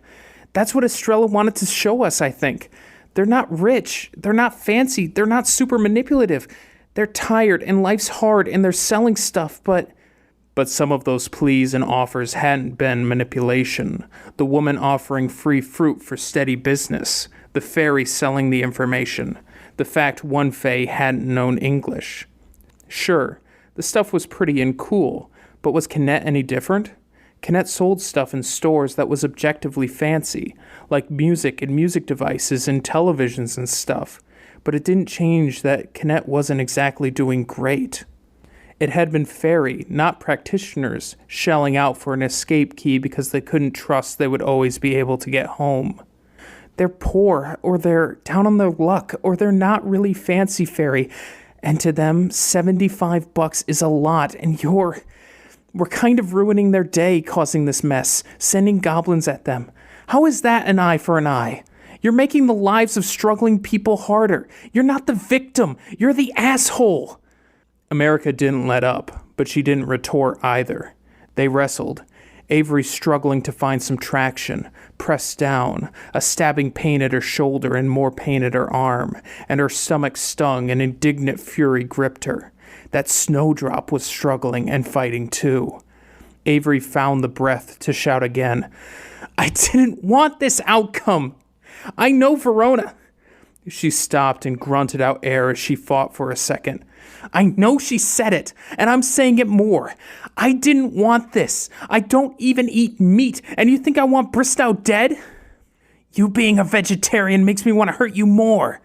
That's what Estrella wanted to show us, I think. They're not rich. They're not fancy. They're not super manipulative. They're tired, and life's hard, and they're selling stuff, but some of those pleas and offers hadn't been manipulation. The woman offering free fruit for steady business. The fairy selling the information. The fact one Fae hadn't known English. Sure, the stuff was pretty and cool, but was K'nett any different? K'nett sold stuff in stores that was objectively fancy, like music and music devices and televisions and stuff, but it didn't change that K'nett wasn't exactly doing great. It had been fairy, not practitioners, shelling out for an escape key because they couldn't trust they would always be able to get home. They're poor, or they're down on their luck, or they're not really fancy fairy, and to them, $75 is a lot, and we're kind of ruining their day causing this mess, sending goblins at them. How is that an eye for an eye? You're making the lives of struggling people harder. You're not the victim. You're the asshole." America didn't let up, but she didn't retort either. They wrestled. Avery struggling to find some traction, pressed down, a stabbing pain at her shoulder and more pain at her arm, and her stomach stung and indignant fury gripped her. That snowdrop was struggling and fighting too. Avery found the breath to shout again, "I didn't want this outcome! I know Verona!" She stopped and grunted out air as she fought for a second. "I know she said it, and I'm saying it more. I didn't want this. I don't even eat meat, and you think I want Bristow dead? You being a vegetarian makes me want to hurt you more."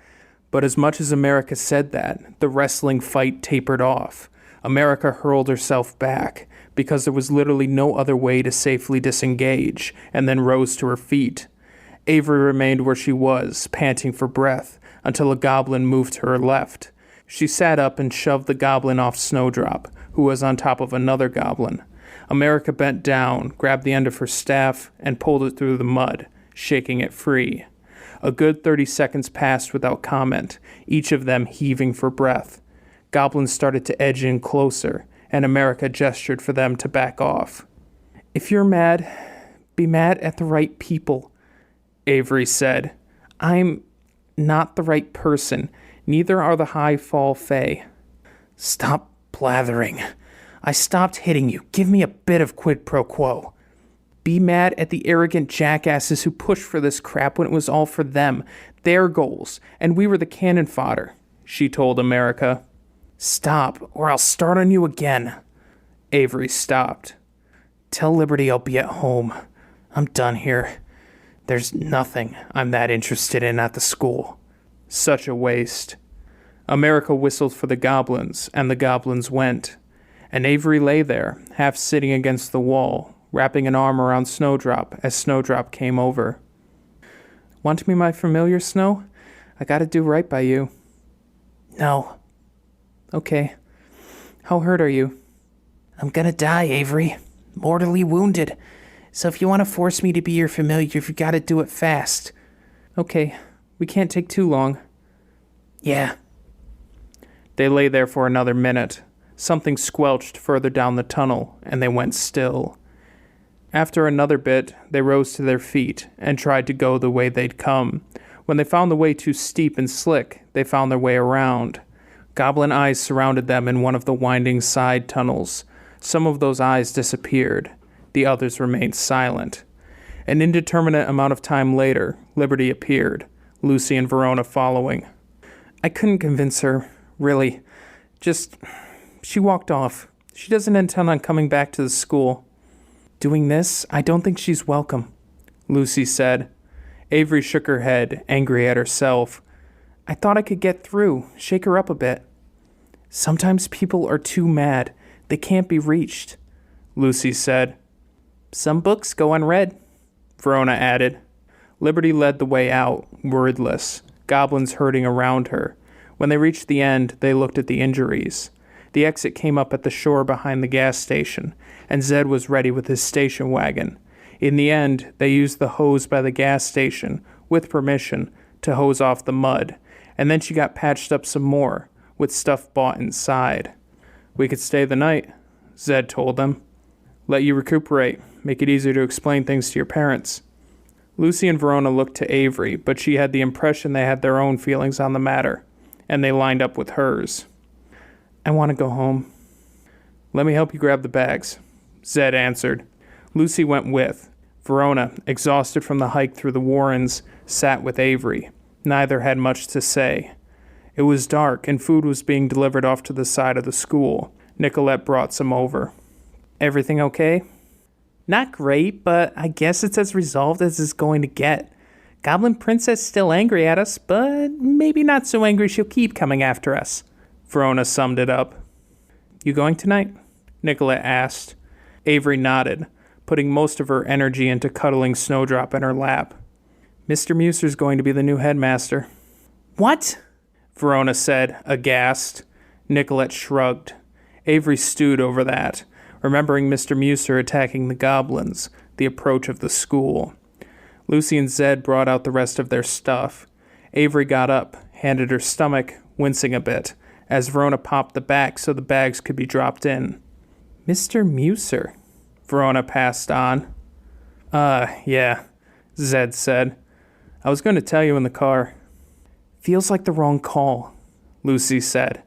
But as much as America said that, the wrestling fight tapered off. America hurled herself back, because there was literally no other way to safely disengage, and then rose to her feet. Avery remained where she was, panting for breath, until a goblin moved to her left. She sat up and shoved the goblin off Snowdrop, who was on top of another goblin. America bent down, grabbed the end of her staff, and pulled it through the mud, shaking it free. A good 30 seconds passed without comment, each of them heaving for breath. Goblins started to edge in closer, and America gestured for them to back off. "If you're mad, be mad at the right people," Avery said. "I'm not the right person. Neither are the High Fall Fae." "Stop blathering. I stopped hitting you. Give me a bit of quid pro quo." "Be mad at the arrogant jackasses who pushed for this crap when it was all for them, their goals, and we were the cannon fodder," she told America. "Stop, or I'll start on you again." Avery stopped. "Tell Liberty I'll be at home. I'm done here. There's nothing I'm that interested in at the school." Such a waste. America whistled for the goblins, and the goblins went. And Avery lay there, half sitting against the wall, wrapping an arm around Snowdrop as Snowdrop came over. "Want me my familiar, Snow? I gotta do right by you." "No." "Okay. How hurt are you?" "I'm gonna die, Avery. Mortally wounded. So if you want to force me to be your familiar, you've gotta do it fast." "Okay. We can't take too long." "Yeah." They lay there for another minute. Something squelched further down the tunnel, and they went still. After another bit, they rose to their feet and tried to go the way they'd come, When they found the way too steep and slick, they found their way around. Goblin eyes surrounded them in one of the winding side tunnels. Some of those eyes disappeared. The others remained silent. An indeterminate amount of time later, Liberty appeared, Lucy and Verona following. I couldn't convince her, really. She walked off. She doesn't intend on coming back to the school. Doing this, I don't think she's welcome, Lucy said. Avery shook her head, angry at herself. I thought I could get through, shake her up a bit. Sometimes people are too mad. They can't be reached, Lucy said. Some books go unread, Verona added. Liberty led the way out, wordless, goblins herding around her. When they reached the end, they looked at the injuries. The exit came up at the shore behind the gas station, and Zed was ready with his station wagon. In the end, they used the hose by the gas station, with permission, to hose off the mud, and then she got patched up some more, with stuff bought inside. We could stay the night, Zed told them. Let you recuperate, make it easier to explain things to your parents. Lucy and Verona looked to Avery, but she had the impression they had their own feelings on the matter, and they lined up with hers. I want to go home. Let me help you grab the bags, Zed answered. Lucy went with. Verona, exhausted from the hike through the Warrens, sat with Avery. Neither had much to say. It was dark, and food was being delivered off to the side of the school. Nicolette brought some over. Everything okay? Not great, but I guess it's as resolved as it's going to get. Goblin Princess still angry at us, but maybe not so angry she'll keep coming after us. Verona summed it up. You going tonight? Nicolette asked. Avery nodded, putting most of her energy into cuddling Snowdrop in her lap. Mr. Muser's going to be the new headmaster. What? Verona said, aghast. Nicolette shrugged. Avery stewed over that, remembering Mr. Muser attacking the goblins, the approach of the school. Lucy and Zed brought out the rest of their stuff. Avery got up, handed her stomach, wincing a bit, as Verona popped the back so the bags could be dropped in. Mr. Muser, Verona passed on. Yeah, Zed said. I was going to tell you in the car. Feels like the wrong call, Lucy said.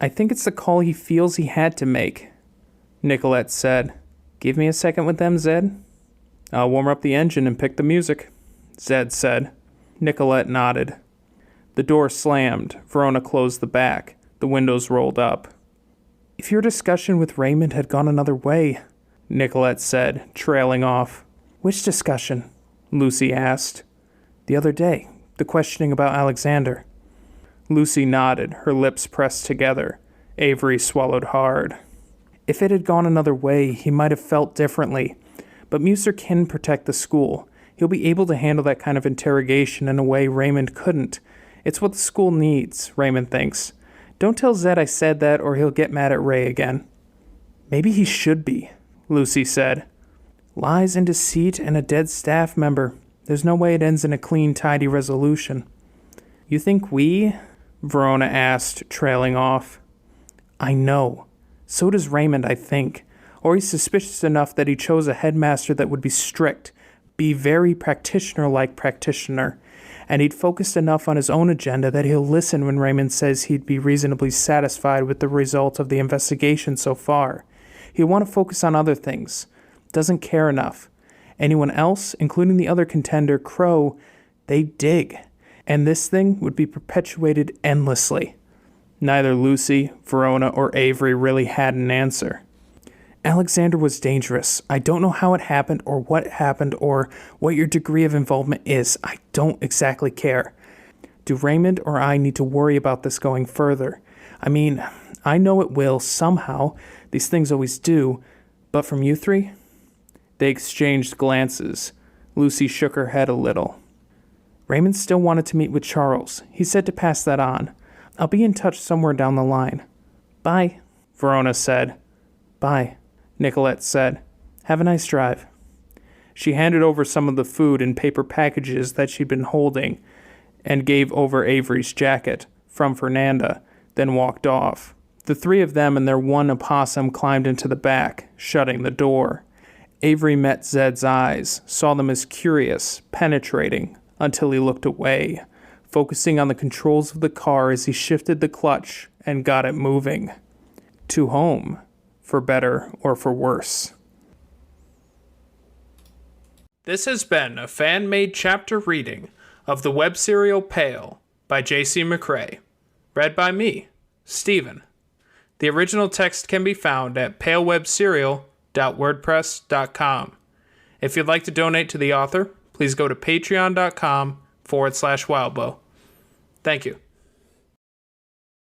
I think it's the call he feels he had to make, Nicolette said. Give me a second with them, Zed. I'll warm up the engine and pick the music, Zed said. Nicolette nodded. The door slammed. Verona closed the back. The windows rolled up. If your discussion with Raymond had gone another way, Nicolette said, trailing off. Which discussion? Lucy asked. The other day, the questioning about Alexander. Lucy nodded, her lips pressed together. Avery swallowed hard. If it had gone another way, he might have felt differently. But Muser can protect the school. He'll be able to handle that kind of interrogation in a way Raymond couldn't. It's what the school needs, Raymond thinks. Don't tell Zed I said that or he'll get mad at Ray again. Maybe he should be, Lucy said. Lies and deceit and a dead staff member. There's no way it ends in a clean, tidy resolution. You think we? Verona asked, trailing off. I know. So does Raymond, I think. Or he's suspicious enough that he chose a headmaster that would be strict, be very practitioner-like practitioner, and he'd focused enough on his own agenda that he'll listen when Raymond says he'd be reasonably satisfied with the result of the investigation so far. He'll want to focus on other things. Doesn't care enough. Anyone else, including the other contender, Crow, they dig. And this thing would be perpetuated endlessly. Neither Lucy, Verona, or Avery really had an answer. Alexander was dangerous. I don't know how it happened or what your degree of involvement is. I don't exactly care. Do Raymond or I need to worry about this going further? I mean, I know it will somehow. These things always do. But from you three? They exchanged glances. Lucy shook her head a little. Raymond still wanted to meet with Charles. He said to pass that on. I'll be in touch somewhere down the line. Bye, Verona said. Bye, Nicolette said. Have a nice drive. She handed over some of the food in paper packages that she'd been holding and gave over Avery's jacket from Fernanda, then walked off. The three of them and their one opossum climbed into the back, shutting the door. Avery met Zed's eyes, saw them as curious, penetrating, until he looked away, focusing on the controls of the car as he shifted the clutch and got it moving. To home, for better or for worse. This has been a fan-made chapter reading of the web serial Pale by J.C. McCrae, read by me, Stephen. The original text can be found at palewebserial.wordpress.com. If you'd like to donate to the author, please go to patreon.com/Wildbow. Thank you.